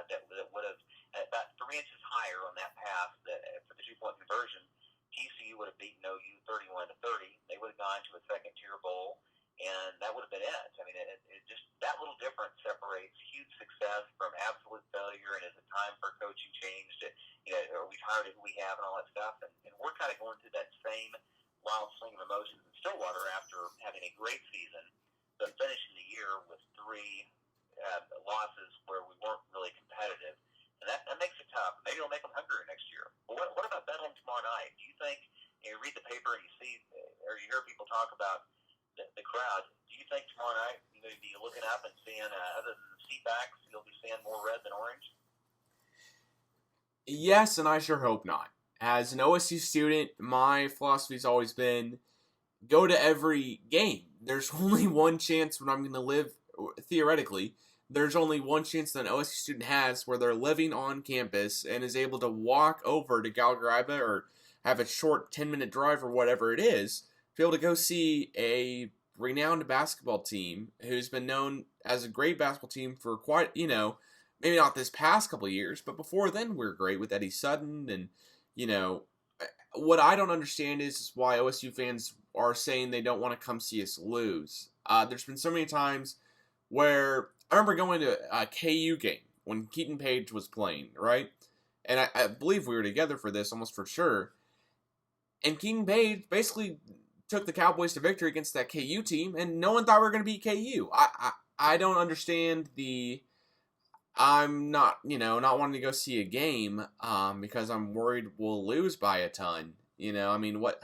[SPEAKER 2] that would have about 3 inches higher on that pass for the 2-point conversion, TCU would have beaten OU 31-30. They would have gone to a second-tier bowl, and that would have been it. I mean, it just that little difference separates huge success from absolute failure. And is it time for coaching change? Are we tired of who we have and all that stuff? And we're kind of going through that same wild swing of emotions in Stillwater after having a great season, but finishing the year with 3 losses where we weren't really competitive. And that makes it tough. Maybe it'll make them hungrier next year. But what about Bedlam tomorrow night? Do you think, you read the paper and you see, or you hear people talk about the crowd, do you think tomorrow night you'll be looking up and seeing, other than the seatbacks, you'll be seeing more red than orange?
[SPEAKER 1] Yes, and I sure hope not. As an OSU student, my philosophy's always been go to every game. There's only one chance when I'm going to live, theoretically, there's only one chance that an OSU student has where they're living on campus and is able to walk over to Galgaraiba or have a short 10-minute drive or whatever it is to be able to go see a renowned basketball team who's been known as a great basketball team for quite, maybe not this past couple of years, but before then we were great with Eddie Sutton. And, what I don't understand is why OSU fans are saying they don't want to come see us lose. There's been so many times where I remember going to a KU game when Keaton Page was playing, right? And I believe we were together for this, almost for sure. And Keaton Page basically took the Cowboys to victory against that KU team, and no one thought we were going to beat KU. I don't understand I'm not wanting to go see a game because I'm worried we'll lose by a ton. What?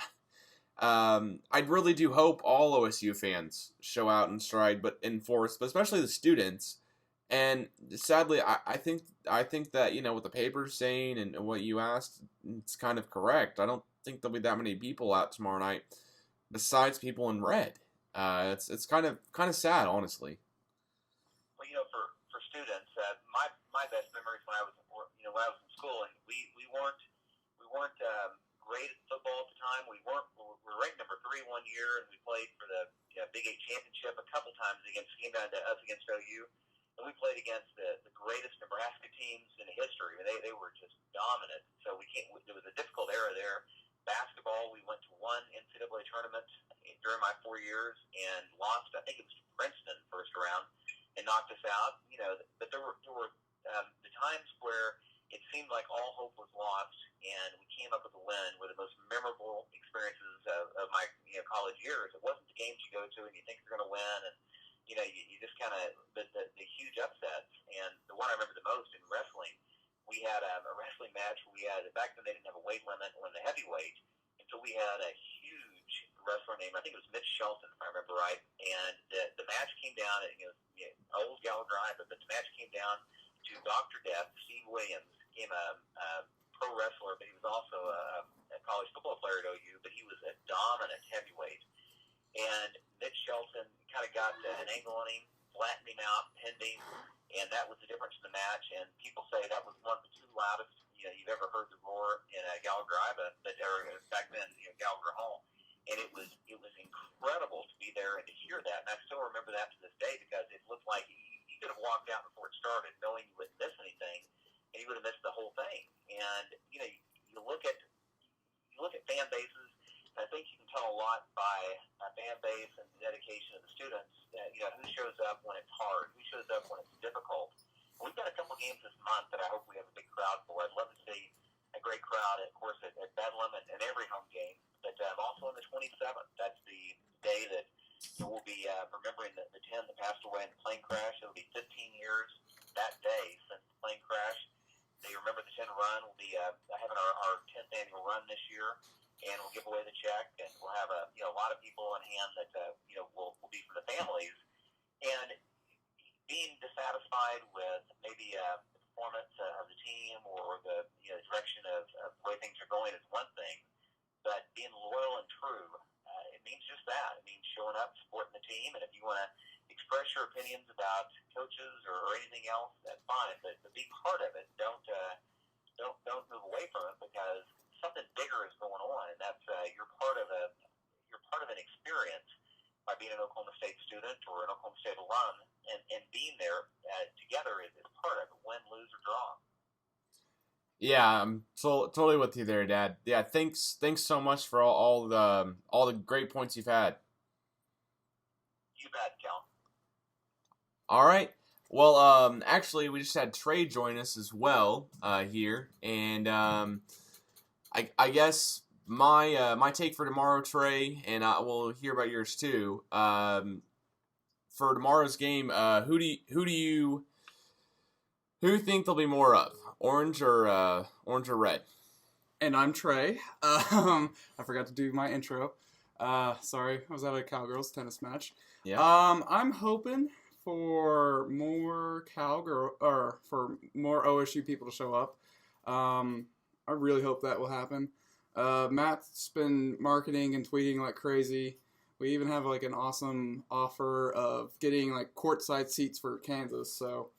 [SPEAKER 1] I really do hope all OSU fans show out in stride, but in force, but especially the students. And sadly, I think that what the paper's saying and what you asked, it's kind of correct. I don't think there'll be that many people out tomorrow night, besides people in red. It's kind of sad, honestly.
[SPEAKER 2] Well, for students, my best memories when I was in school, and we weren't great at football at the time. We were ranked number 3 one year, and we played for the Big 8 championship a couple times came down to us against OU. And we played against the greatest Nebraska teams in history. I mean, they were just dominant. So it was a difficult era there. Basketball, we went to one NCAA tournament during my 4 years and lost, I think it was to Princeton first round, and knocked us out. But there were the times where it seemed like all hope was lost, and we came up with a win. Were the most memorable experiences of my college years. It wasn't the games you go to and you think you're going to win, and you just kind of the huge upsets. And the one I remember the most in wrestling, we had a wrestling match where we had, back then they didn't have a weight limit on the heavyweight, and so we had a huge wrestler named, I think it was Mitch Shelton, if I remember right, and the match came down, old Gallagher, but the match came down to Dr. Death. Steve Williams became a pro wrestler, but he was also a college football player at OU, but he was a dominant heavyweight. And Mitch Shelton kind of got an angle on him, flattened him out, pinned him, and that was the difference in the match. And people say that was one of the 2 loudest you've ever heard the roar in Gallagher, or back then Gallagher Hall. And it was incredible to be there and to hear that. And I still remember that to this day because it looked like you could have walked out before it started, knowing you wouldn't miss anything, and you would have missed the whole thing. And you look at fan bases. I think you can tell a lot by a fan base and the dedication of the students. Who shows up when it's hard, who shows up when it's difficult. We've got a couple games this month that I hope we have a big crowd for. I'd love to see a great crowd, of course, at Bedlam and every home game. But also on the 27th, that's the day that we'll be remembering the 10 that passed away in the plane crash. It'll be 15 years that day since the plane crash. They remember the 10 run. We'll be having our 10th annual run this year. And we'll give away the check, and we'll have a lot of people on hand that will be from the families. And being dissatisfied with maybe the performance of the team or the direction of the way things are going is one thing, but being loyal and true, it means just that. It means showing up, supporting the team, and if you want to express your opinions about coaches or anything else, that's fine. But be part of it. Don't move away from it because something bigger is going on, and that's you're part of an experience by being an Oklahoma State student or an Oklahoma State alum, and being there together is part of it, win, lose, or draw.
[SPEAKER 1] Yeah, I'm totally with you there, Dad. Yeah, thanks so much for all the great points you've had.
[SPEAKER 2] You bet, Cal.
[SPEAKER 1] All right. Well, actually, we just had Trey join us as well here, and I guess my take for tomorrow, Trey, and we'll hear about yours too. For tomorrow's game, who do you think there'll be more of, orange or red?
[SPEAKER 3] And I'm Trey. I forgot to do my intro. Sorry, I was at a Cowgirls Tennis Match.
[SPEAKER 1] Yeah.
[SPEAKER 3] I'm hoping for more for more OSU people to show up. I really hope that will happen. Matt's been marketing and tweeting like crazy. We even have like an awesome offer of getting like courtside seats for Kansas. So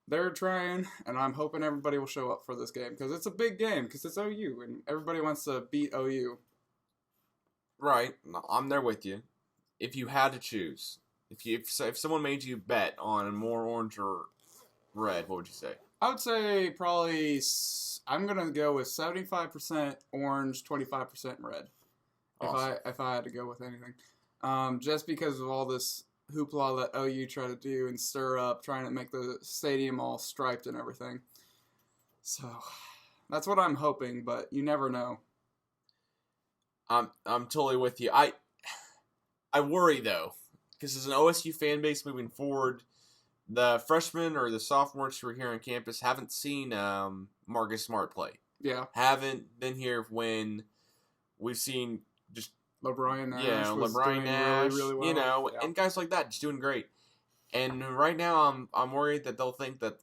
[SPEAKER 3] they're trying, and I'm hoping everybody will show up for this game because it's a big game because it's OU and everybody wants to beat OU.
[SPEAKER 1] Right. No, I'm there with you. if you had to choose, if someone made you bet on more orange or red, what would you say?
[SPEAKER 3] I would say probably I'm gonna go with 75% orange, 25% red.
[SPEAKER 1] Awesome.
[SPEAKER 3] If I had to go with anything, just because of all this hoopla that OU try to do and stir up, trying to make the stadium all striped and everything. So that's what I'm hoping, but you never know.
[SPEAKER 1] I'm totally with you. I worry though, because as an OSU fan base moving forward, the freshmen or the sophomores who are here on campus haven't seen Marcus Smart play.
[SPEAKER 3] Yeah,
[SPEAKER 1] Haven't been here when we've seen just
[SPEAKER 3] LeBron Nash.
[SPEAKER 1] yeah,
[SPEAKER 3] was
[SPEAKER 1] LeBron
[SPEAKER 3] doing
[SPEAKER 1] Nash,
[SPEAKER 3] really well.
[SPEAKER 1] you know,
[SPEAKER 3] Yeah.
[SPEAKER 1] and guys like that just doing great. And right now, I'm worried that they'll think that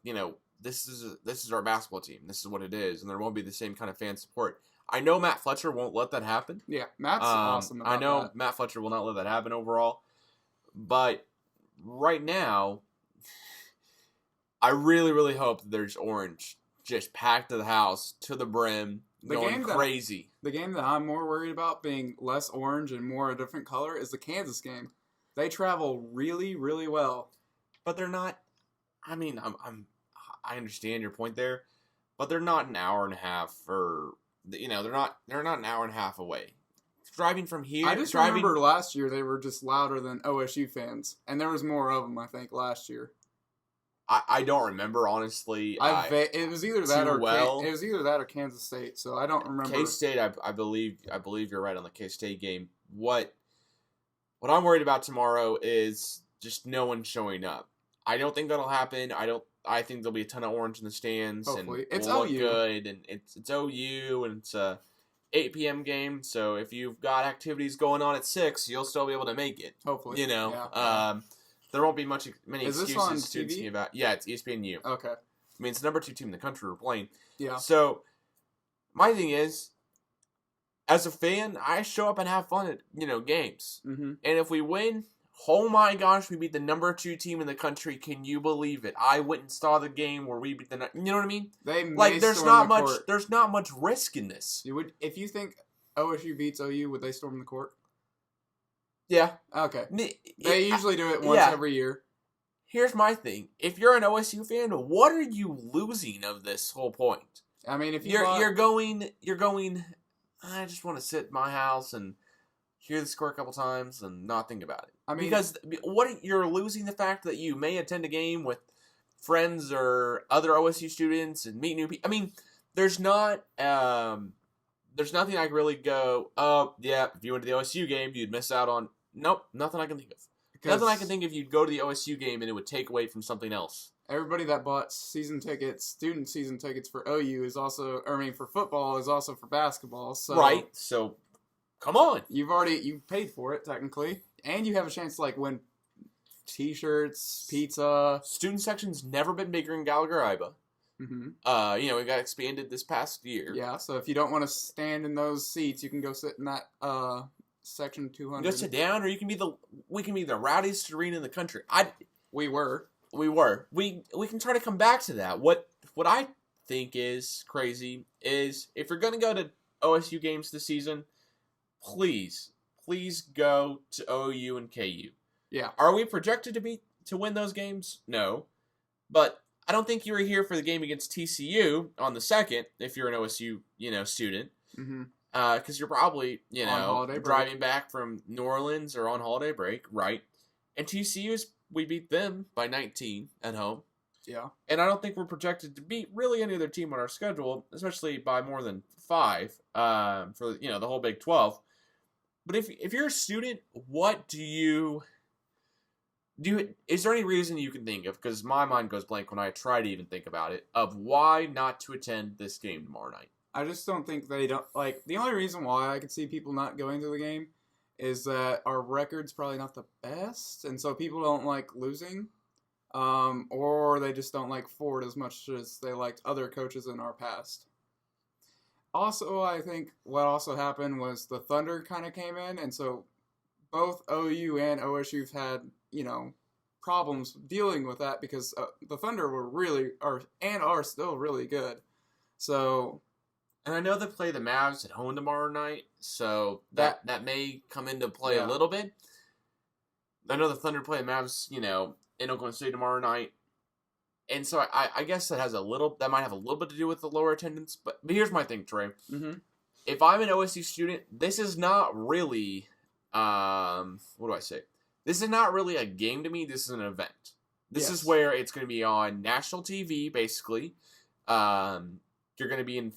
[SPEAKER 1] this is our basketball team. This is what it is, and there won't be the same kind of fan support. I know Matt Fletcher won't let that happen.
[SPEAKER 3] Yeah, Matt's awesome about
[SPEAKER 1] I know
[SPEAKER 3] that.
[SPEAKER 1] Matt Fletcher will not let that happen overall. But right now, I really, really hope that there's orange just packed to the house, to the brim, going crazy.
[SPEAKER 3] The game that I'm more worried about being less orange and more a different color is the Kansas game. They travel really, really well.
[SPEAKER 1] But they're not. I mean, I understand your point there, but they're not an hour and a half, or they're not an hour and a half away. Driving from here,
[SPEAKER 3] I just remember last year they were just louder than OSU fans, and there was more of them, I think, last year.
[SPEAKER 1] I don't remember, honestly.
[SPEAKER 3] It was either that or
[SPEAKER 1] well.
[SPEAKER 3] It was either that or Kansas State, so I don't remember.
[SPEAKER 1] K-State, I believe you're right on the K-State game. What I'm worried about tomorrow is just no one showing up. I don't think that'll happen. I think there'll be a ton of orange in the stands.
[SPEAKER 3] Hopefully.
[SPEAKER 1] And
[SPEAKER 3] It's
[SPEAKER 1] we'll look
[SPEAKER 3] OU.
[SPEAKER 1] good, and it's OU, and it's a 8 p.m. game. So if you've got activities going on at 6, you'll still be able to make it.
[SPEAKER 3] Hopefully,
[SPEAKER 1] Yeah. There won't be many
[SPEAKER 3] Is this
[SPEAKER 1] excuses
[SPEAKER 3] on
[SPEAKER 1] students
[SPEAKER 3] TV?
[SPEAKER 1] give out. Yeah, it's ESPNU.
[SPEAKER 3] Okay.
[SPEAKER 1] I mean, it's the number 2 team in the country we're playing.
[SPEAKER 3] Yeah.
[SPEAKER 1] So my thing is, as a fan, I show up and have fun at games.
[SPEAKER 3] Mm-hmm.
[SPEAKER 1] And if we win, oh my gosh, we beat the number 2 team in the country. Can you believe it? I went and saw the game where we beat you know what I mean? There's not much risk in this.
[SPEAKER 3] If you think OSU beats OU, would they storm the court?
[SPEAKER 1] Yeah.
[SPEAKER 3] Okay. They usually do it once every year.
[SPEAKER 1] Here's my thing: if you're an OSU fan, what are you losing of this whole point?
[SPEAKER 3] I mean, if
[SPEAKER 1] you're going. I just want to sit in my house and hear the score a couple times and not think about it. I mean, because you're losing the fact that you may attend a game with friends or other OSU students and meet new people. I mean, there's nothing I can really go, oh, yeah, if you went to the OSU game, you'd miss out on. Nope, nothing I can think of. Nothing I can think of you'd go to the OSU game and it would take away from something else.
[SPEAKER 3] Everybody that bought student season tickets for OU is also, for football is also for basketball. So
[SPEAKER 1] right, so come on.
[SPEAKER 3] You've paid for it, technically. And you have a chance to, win T-shirts, pizza.
[SPEAKER 1] Student section's never been bigger in Gallagher-Iba.
[SPEAKER 3] Mm-hmm.
[SPEAKER 1] We got expanded this past year.
[SPEAKER 3] Yeah, so if you don't want to stand in those seats, you can go sit in that section 200.
[SPEAKER 1] Go sit down, or we can be the rowdiest arena in the country.
[SPEAKER 3] We were.
[SPEAKER 1] We can try to come back to that. What I think is crazy is if you're going to go to OSU games this season, please go to OU and KU.
[SPEAKER 3] Yeah.
[SPEAKER 1] Are we projected to win those games? No. But I don't think you were here for the game against TCU on the 2nd if you're an OSU, student.
[SPEAKER 3] Mm-hmm.
[SPEAKER 1] Because you're probably, driving
[SPEAKER 3] break.
[SPEAKER 1] back from New Orleans or on holiday break, right? And we beat them by 19 at home.
[SPEAKER 3] Yeah.
[SPEAKER 1] And I don't think we're projected to beat really any other team on our schedule, especially by more than 5 for the whole Big 12. But if you're a student, what is there any reason you can think of, because my mind goes blank when I try to even think about it, of why not to attend this game tomorrow night?
[SPEAKER 3] I just don't think they don't, the only reason why I could see people not going to the game is that our record's probably not the best, and so people don't like losing, or they just don't like Ford as much as they liked other coaches in our past. Also, I think what also happened was the Thunder kind of came in, and so both OU and OSU've had, problems dealing with that because the Thunder are still really good. So,
[SPEAKER 1] and I know they play the Mavs at home tomorrow night, so that may come into play a little bit.
[SPEAKER 4] I know the Thunder play the Mavs, in Oklahoma City tomorrow night. And so I guess that might have a little bit to do with the lower attendance. But here's my thing, Trey.
[SPEAKER 3] Mm-hmm.
[SPEAKER 4] If I'm an OSU student, this is not really, what do I say? This is not really a game to me. This is an event. This is where it's going to be on national TV, basically. You're going to be in,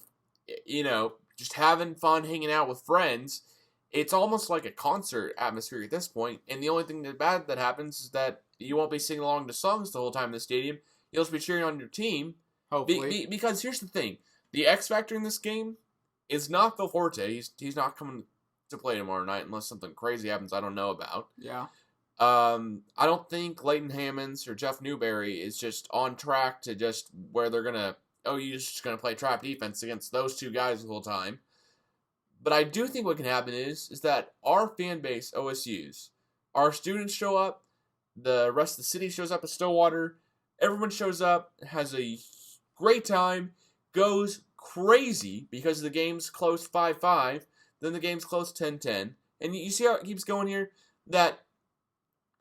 [SPEAKER 4] just having fun, hanging out with friends. It's almost like a concert atmosphere at this point. And the only thing bad that happens is that you won't be singing along to songs the whole time in the stadium. You'll just be cheering on your team.
[SPEAKER 3] Hopefully.
[SPEAKER 4] Because here's the thing. The X factor in this game is not Phil Forte. He's not coming to play tomorrow night unless something crazy happens I don't know about.
[SPEAKER 3] Yeah.
[SPEAKER 4] I don't think Leighton Hammonds or Jeff Newberry is just on track to just where they're going to, you're just going to play trap defense against those two guys the whole time. But I do think what can happen is that our fan base, OSU's, our students show up, the rest of the city shows up at Stillwater, everyone shows up, has a great time, goes crazy because the game's close 5-5, then the game's close 10-10. And you see how it keeps going here? That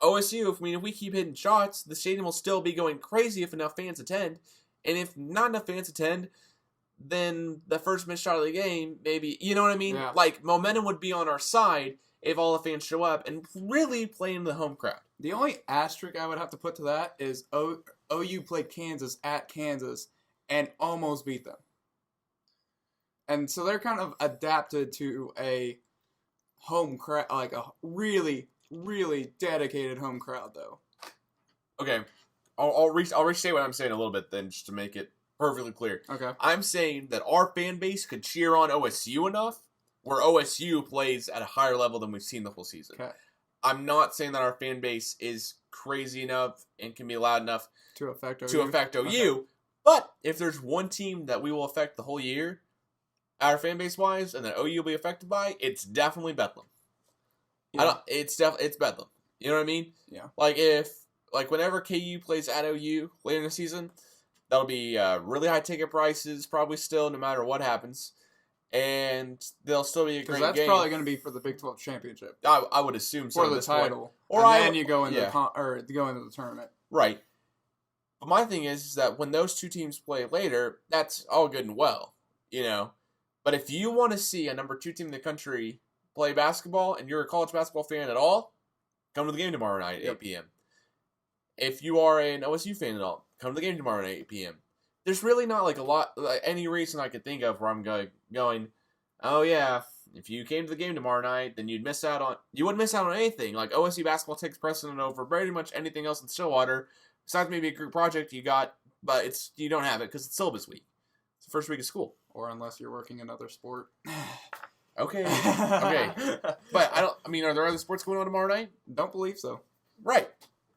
[SPEAKER 4] OSU, if we keep hitting shots, the stadium will still be going crazy if enough fans attend. And if not enough fans attend, then the first missed shot of the game, maybe, you know what I mean?
[SPEAKER 3] Yeah.
[SPEAKER 4] Like, momentum would be on our side if all the fans show up and really play in the home crowd.
[SPEAKER 3] The only asterisk I would have to put to that is OU played Kansas at Kansas and almost beat them. And so they're kind of adapted to a home crowd, like a really, really dedicated home crowd, though.
[SPEAKER 4] Okay, I'll restate what I'm saying a little bit then, just to make it perfectly clear.
[SPEAKER 3] Okay.
[SPEAKER 4] I'm saying that our fan base could cheer on OSU enough where OSU plays at a higher level than we've seen the whole season.
[SPEAKER 3] Okay.
[SPEAKER 4] I'm not saying that our fan base is crazy enough and can be loud enough
[SPEAKER 3] To affect OU.
[SPEAKER 4] Okay. But if there's one team that we will affect the whole year, our fan base wise, and that OU will be affected by, it's definitely Bedlam.
[SPEAKER 3] Yeah.
[SPEAKER 4] It's Bedlam. You know what I mean?
[SPEAKER 3] Yeah.
[SPEAKER 4] Whenever KU plays at OU later in the season, that'll be really high ticket prices, probably still, no matter what happens. And they'll still be a great game.
[SPEAKER 3] Because that's probably going to be for the Big 12 championship.
[SPEAKER 4] I would assume so.
[SPEAKER 3] For the title.
[SPEAKER 4] Or
[SPEAKER 3] then you go into the tournament.
[SPEAKER 4] Right. But my thing is that when those two teams play later, that's all good and well, But if you want to see a number 2 team in the country play basketball and you're a college basketball fan at all, come to the game tomorrow night at 8 p.m. If you are an OSU fan at all, come to the game tomorrow night at 8 p.m. There's really not any reason I could think of where I'm going, oh yeah, if you came to the game tomorrow night, then you wouldn't miss out on anything. Like OSU basketball takes precedent over pretty much anything else in Stillwater, besides maybe a group project you got, but you don't have it because it's syllabus week. It's the first week of school.
[SPEAKER 3] Or unless you're working another sport.
[SPEAKER 4] Okay. But are there other sports going on tomorrow night?
[SPEAKER 3] Don't believe so.
[SPEAKER 4] Right.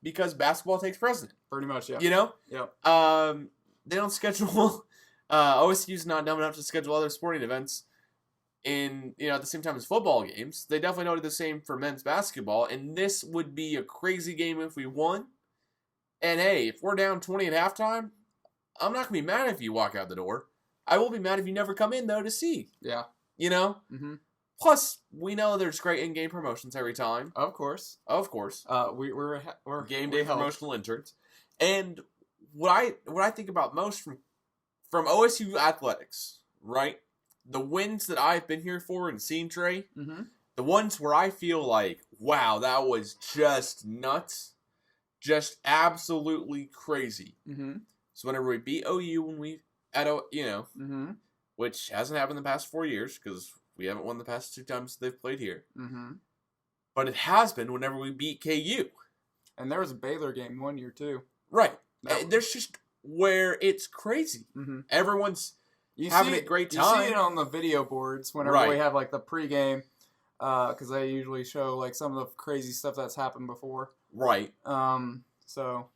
[SPEAKER 4] Because basketball takes precedent.
[SPEAKER 3] Pretty much, yeah.
[SPEAKER 4] Yeah. They don't schedule, OSU's not dumb enough to schedule other sporting events at the same time as football games. They definitely don't do the same for men's basketball, and this would be a crazy game if we won. And hey, if we're down 20 at halftime, I'm not going to be mad if you walk out the door. I will be mad if you never come in, though, to see.
[SPEAKER 3] Yeah.
[SPEAKER 4] Mm-hmm. Plus, we know there's great in-game promotions every time.
[SPEAKER 3] Of course.
[SPEAKER 4] We're game day promotional interns. And what I think about most from OSU athletics, right? The wins that I've been here for and seen, Trey, the ones where I feel like, wow, that was just nuts, just absolutely crazy.
[SPEAKER 3] Mm-hmm.
[SPEAKER 4] So whenever we beat OU which hasn't happened in the past 4 years because we haven't won the past 2 times they've played here.
[SPEAKER 3] Mm-hmm.
[SPEAKER 4] But it has been whenever we beat KU.
[SPEAKER 3] And there was a Baylor game 1 year, too.
[SPEAKER 4] Right. There's just where it's crazy.
[SPEAKER 3] Mm-hmm.
[SPEAKER 4] Everyone's having a great time.
[SPEAKER 3] You see it on the video boards whenever we have, the pregame, because they usually show, some of the crazy stuff that's happened before.
[SPEAKER 4] Right.
[SPEAKER 3] So.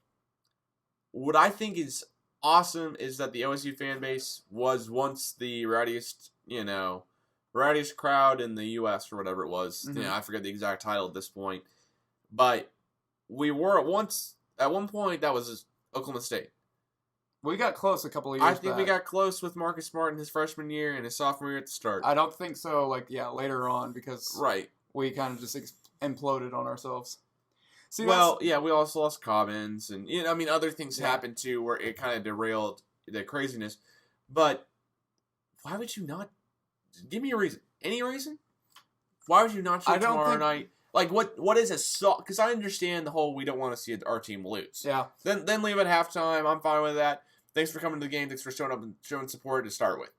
[SPEAKER 4] What I think is awesome is that the OSU fan base was once the rowdiest crowd in the U.S. or whatever it was.
[SPEAKER 3] Mm-hmm.
[SPEAKER 4] I forget the exact title at this point. But we were at one point, that was Oklahoma State.
[SPEAKER 3] We got close a couple of years
[SPEAKER 4] I think
[SPEAKER 3] back.
[SPEAKER 4] we got close with Marcus Smart in his freshman year and his sophomore year at the start.
[SPEAKER 3] I don't think so, later on, because
[SPEAKER 4] right.
[SPEAKER 3] we kind of just imploded on ourselves. See,
[SPEAKER 4] well, yeah, we also lost Cobbins, and I mean, other things
[SPEAKER 3] Yeah.
[SPEAKER 4] happened too, where it kind of derailed the craziness. But why would you not? Give me a reason. Any reason? Why would you not show
[SPEAKER 3] I don't
[SPEAKER 4] tomorrow
[SPEAKER 3] think-
[SPEAKER 4] night? Like, what is a salt? Because I understand the whole we don't want to see our team lose.
[SPEAKER 3] Yeah.
[SPEAKER 4] Then leave at halftime. I'm fine with that. Thanks for coming to the game. Thanks for showing up and showing support to start with.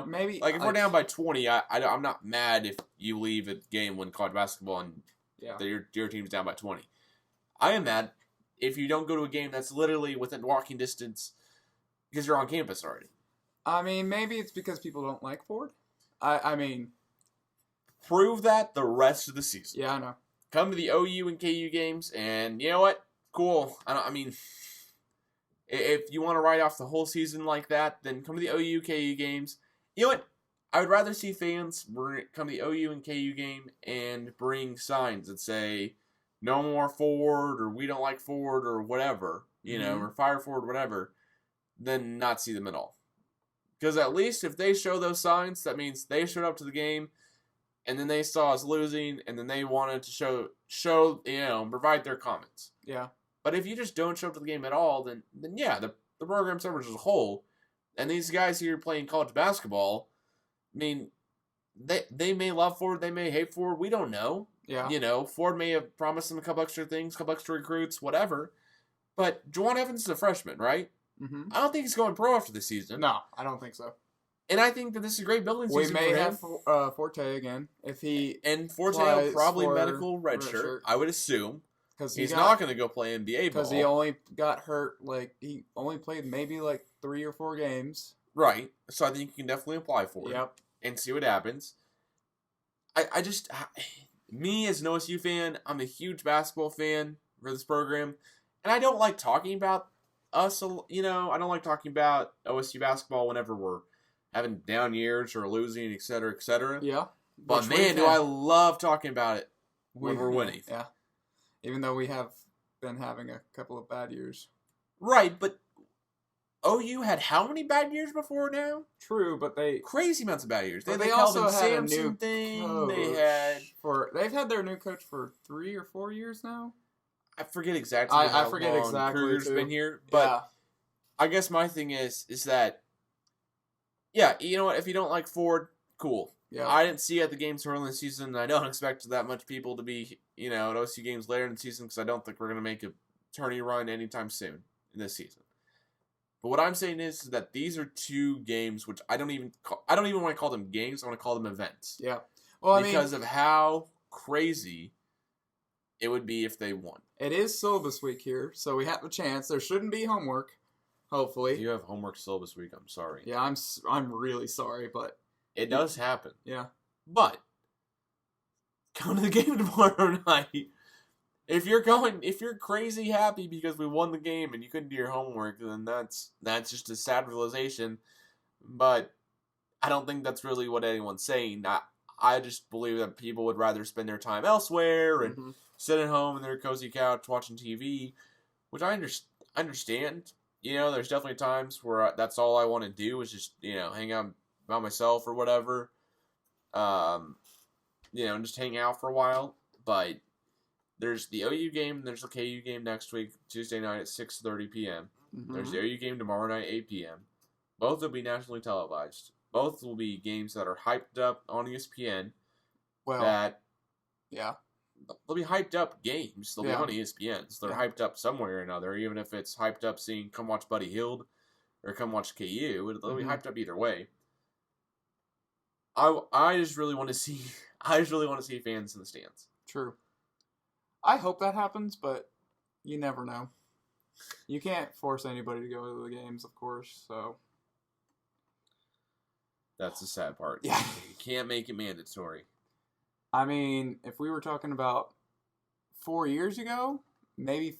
[SPEAKER 3] Maybe
[SPEAKER 4] Like if we're down by 20, I'm not mad if you leave a game when college basketball and
[SPEAKER 3] Yeah.
[SPEAKER 4] your team's down by 20. I am mad if you don't go to a game that's literally within walking distance because you're on campus already.
[SPEAKER 3] I mean, maybe it's because people don't like Ford. I mean,
[SPEAKER 4] Prove that the rest of the season.
[SPEAKER 3] yeah, I know.
[SPEAKER 4] Come to the OU and KU games, and you know what? Cool. I mean, if you want to write off the whole season like that, then come to the OU KU games. You know what? I would rather see fans come to the OU and KU game and bring signs that say "No more Ford" or "We don't like Ford" or whatever, or "Fire Ford," whatever, than not see them at all. Because at least if they show those signs, that means they showed up to the game, and then they saw us losing, and then they wanted to show provide their comments.
[SPEAKER 3] Yeah.
[SPEAKER 4] But if you just don't show up to the game at all, then yeah, the program suffers as a whole. And these guys here playing college basketball, I mean, they may love Ford, they may hate Ford, we don't know.
[SPEAKER 3] Yeah.
[SPEAKER 4] Ford may have promised them a couple extra things, couple extra recruits, whatever. But Juwan Evans is a freshman, right?
[SPEAKER 3] Mm-hmm.
[SPEAKER 4] I don't think he's going pro after this season.
[SPEAKER 3] No, I don't think so.
[SPEAKER 4] And I think that this is a great building
[SPEAKER 3] We
[SPEAKER 4] season
[SPEAKER 3] may
[SPEAKER 4] for him.
[SPEAKER 3] have Forte again if he
[SPEAKER 4] And Forte will
[SPEAKER 3] applies
[SPEAKER 4] probably
[SPEAKER 3] for
[SPEAKER 4] medical redshirt, I would assume.
[SPEAKER 3] because
[SPEAKER 4] He's not going to go play NBA ball.
[SPEAKER 3] because he only got hurt he only played maybe 3 or 4 games.
[SPEAKER 4] Right. So I think you can definitely apply for it.
[SPEAKER 3] Yep.
[SPEAKER 4] And see what happens. I just, me as an OSU fan, I'm a huge basketball fan for this program. And I don't like talking about us, I don't like talking about OSU basketball whenever we're having down years or losing, et cetera, et cetera.
[SPEAKER 3] Yeah.
[SPEAKER 4] But
[SPEAKER 3] Which
[SPEAKER 4] man,
[SPEAKER 3] we've
[SPEAKER 4] do
[SPEAKER 3] had.
[SPEAKER 4] I love talking about it when we're winning.
[SPEAKER 3] Yeah. Even though we have been having a couple of bad years.
[SPEAKER 4] Right, but OU had how many bad years before now?
[SPEAKER 3] True, but they
[SPEAKER 4] Crazy amounts of bad years.
[SPEAKER 3] But
[SPEAKER 4] They
[SPEAKER 3] they
[SPEAKER 4] Calvin
[SPEAKER 3] also had a
[SPEAKER 4] Sampson
[SPEAKER 3] new
[SPEAKER 4] thing.
[SPEAKER 3] coach
[SPEAKER 4] They've
[SPEAKER 3] had their new coach for 3 or 4 years now.
[SPEAKER 4] I forget exactly.
[SPEAKER 3] I
[SPEAKER 4] how
[SPEAKER 3] forget
[SPEAKER 4] long
[SPEAKER 3] exactly,
[SPEAKER 4] Kruger's
[SPEAKER 3] too.
[SPEAKER 4] been here, but
[SPEAKER 3] Yeah.
[SPEAKER 4] I guess my thing is that, yeah, you know what? If you don't like Ford, cool.
[SPEAKER 3] Yeah.
[SPEAKER 4] I didn't see at the games early in the season, and I don't expect that much people to be, at OSU games later in the season because I don't think we're going to make a tourney run anytime soon in this season. But what I'm saying is that these are 2 games which I don't even want to call them games. I want to call them events.
[SPEAKER 3] Yeah. Well,
[SPEAKER 4] Because of how crazy it would be if they won.
[SPEAKER 3] it is syllabus week here, so we have a chance. There shouldn't be homework, hopefully.
[SPEAKER 4] If you have homework still this week, I'm sorry.
[SPEAKER 3] Yeah, I'm really sorry, but
[SPEAKER 4] It does happen.
[SPEAKER 3] yeah.
[SPEAKER 4] But come to the game tomorrow night. If you're crazy happy because we won the game and you couldn't do your homework, then that's just a sad realization. But I don't think that's really what anyone's saying. I just believe that people would rather spend their time elsewhere and
[SPEAKER 3] Mhm.
[SPEAKER 4] sit at home in their cozy couch watching TV, which I understand. There's definitely times where that's all I want to do is just, hang out by myself or whatever. Just hang out for a while. But there's the OU game and there's the KU game next week, Tuesday night at 6:30 p.m.
[SPEAKER 3] Mhm.
[SPEAKER 4] There's the OU game tomorrow night, 8 p.m. Both will be nationally televised. Both will be games that are hyped up on ESPN.
[SPEAKER 3] Well,
[SPEAKER 4] That
[SPEAKER 3] yeah.
[SPEAKER 4] they'll be hyped up games. They'll
[SPEAKER 3] Yeah.
[SPEAKER 4] be on ESPN. So they're
[SPEAKER 3] Yeah.
[SPEAKER 4] hyped up somewhere or another. Even if it's hyped up seeing come watch Buddy Hield or come watch KU, they'll be
[SPEAKER 3] Mhm.
[SPEAKER 4] hyped up either way. I just really want to see fans in the stands.
[SPEAKER 3] True. I hope that happens, but you never know. You can't force anybody to go to the games, of course, so.
[SPEAKER 4] That's the sad part.
[SPEAKER 3] Yeah.
[SPEAKER 4] You can't make it mandatory.
[SPEAKER 3] I mean, if we were talking about 4 years ago, maybe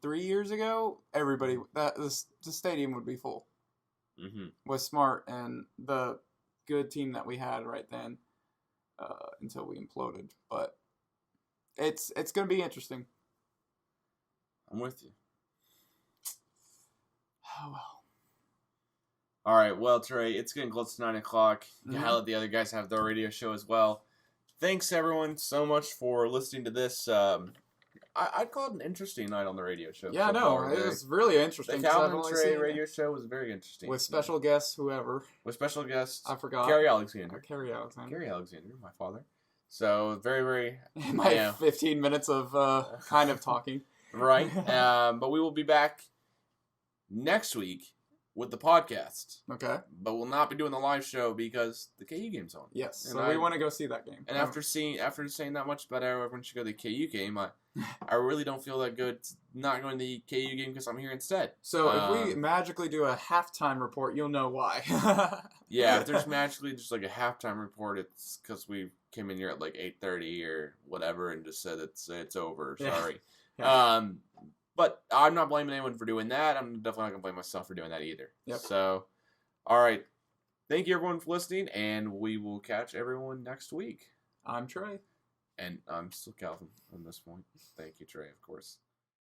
[SPEAKER 3] 3 years ago, the stadium would be full
[SPEAKER 4] Mm-hmm.
[SPEAKER 3] with Smart and the good team that we had right then until we imploded. But it's going to be interesting.
[SPEAKER 4] I'm with you.
[SPEAKER 3] Oh, well.
[SPEAKER 4] All right, well, Trey, it's getting close to 9 o'clock.
[SPEAKER 3] Mhm.
[SPEAKER 4] I'll let the other guys have their radio show as well. Thanks, everyone, so much for listening to this I'd call it an interesting night on the radio show.
[SPEAKER 3] Yeah,
[SPEAKER 4] so
[SPEAKER 3] no,
[SPEAKER 4] far.
[SPEAKER 3] it was really interesting.
[SPEAKER 4] The
[SPEAKER 3] 'cause I've
[SPEAKER 4] Calvin
[SPEAKER 3] only
[SPEAKER 4] Trey
[SPEAKER 3] seen
[SPEAKER 4] radio show was very interesting.
[SPEAKER 3] with special guests, whoever.
[SPEAKER 4] With special guests,
[SPEAKER 3] I forgot.
[SPEAKER 4] Kerry Alexander.
[SPEAKER 3] Kerry Alexander.
[SPEAKER 4] Kerry Alexander, my father. So very, very
[SPEAKER 3] My 15 minutes of kind of talking.
[SPEAKER 4] right. But we will be back next week with the podcast.
[SPEAKER 3] Okay.
[SPEAKER 4] But we'll not be doing the live show because the KU game's on.
[SPEAKER 3] Yes.
[SPEAKER 4] And
[SPEAKER 3] So we want to go see that game.
[SPEAKER 4] And after saying that much about everyone should go to the KU game, I really don't feel that good not going to the KU game because I'm here instead.
[SPEAKER 3] So if we magically do a halftime report, you'll know why.
[SPEAKER 4] Yeah, if there's magically just like a halftime report, it's because we came in here at like 8:30 or whatever and just said it's over. Sorry.
[SPEAKER 3] Yeah.
[SPEAKER 4] But I'm not blaming anyone for doing that. I'm definitely not going to blame myself for doing that either.
[SPEAKER 3] Yep.
[SPEAKER 4] So, all right. Thank you, everyone, for listening, and we will catch everyone next week.
[SPEAKER 3] I'm Trey.
[SPEAKER 4] And I'm still Calvin at this point. Thank you, Trey, of course.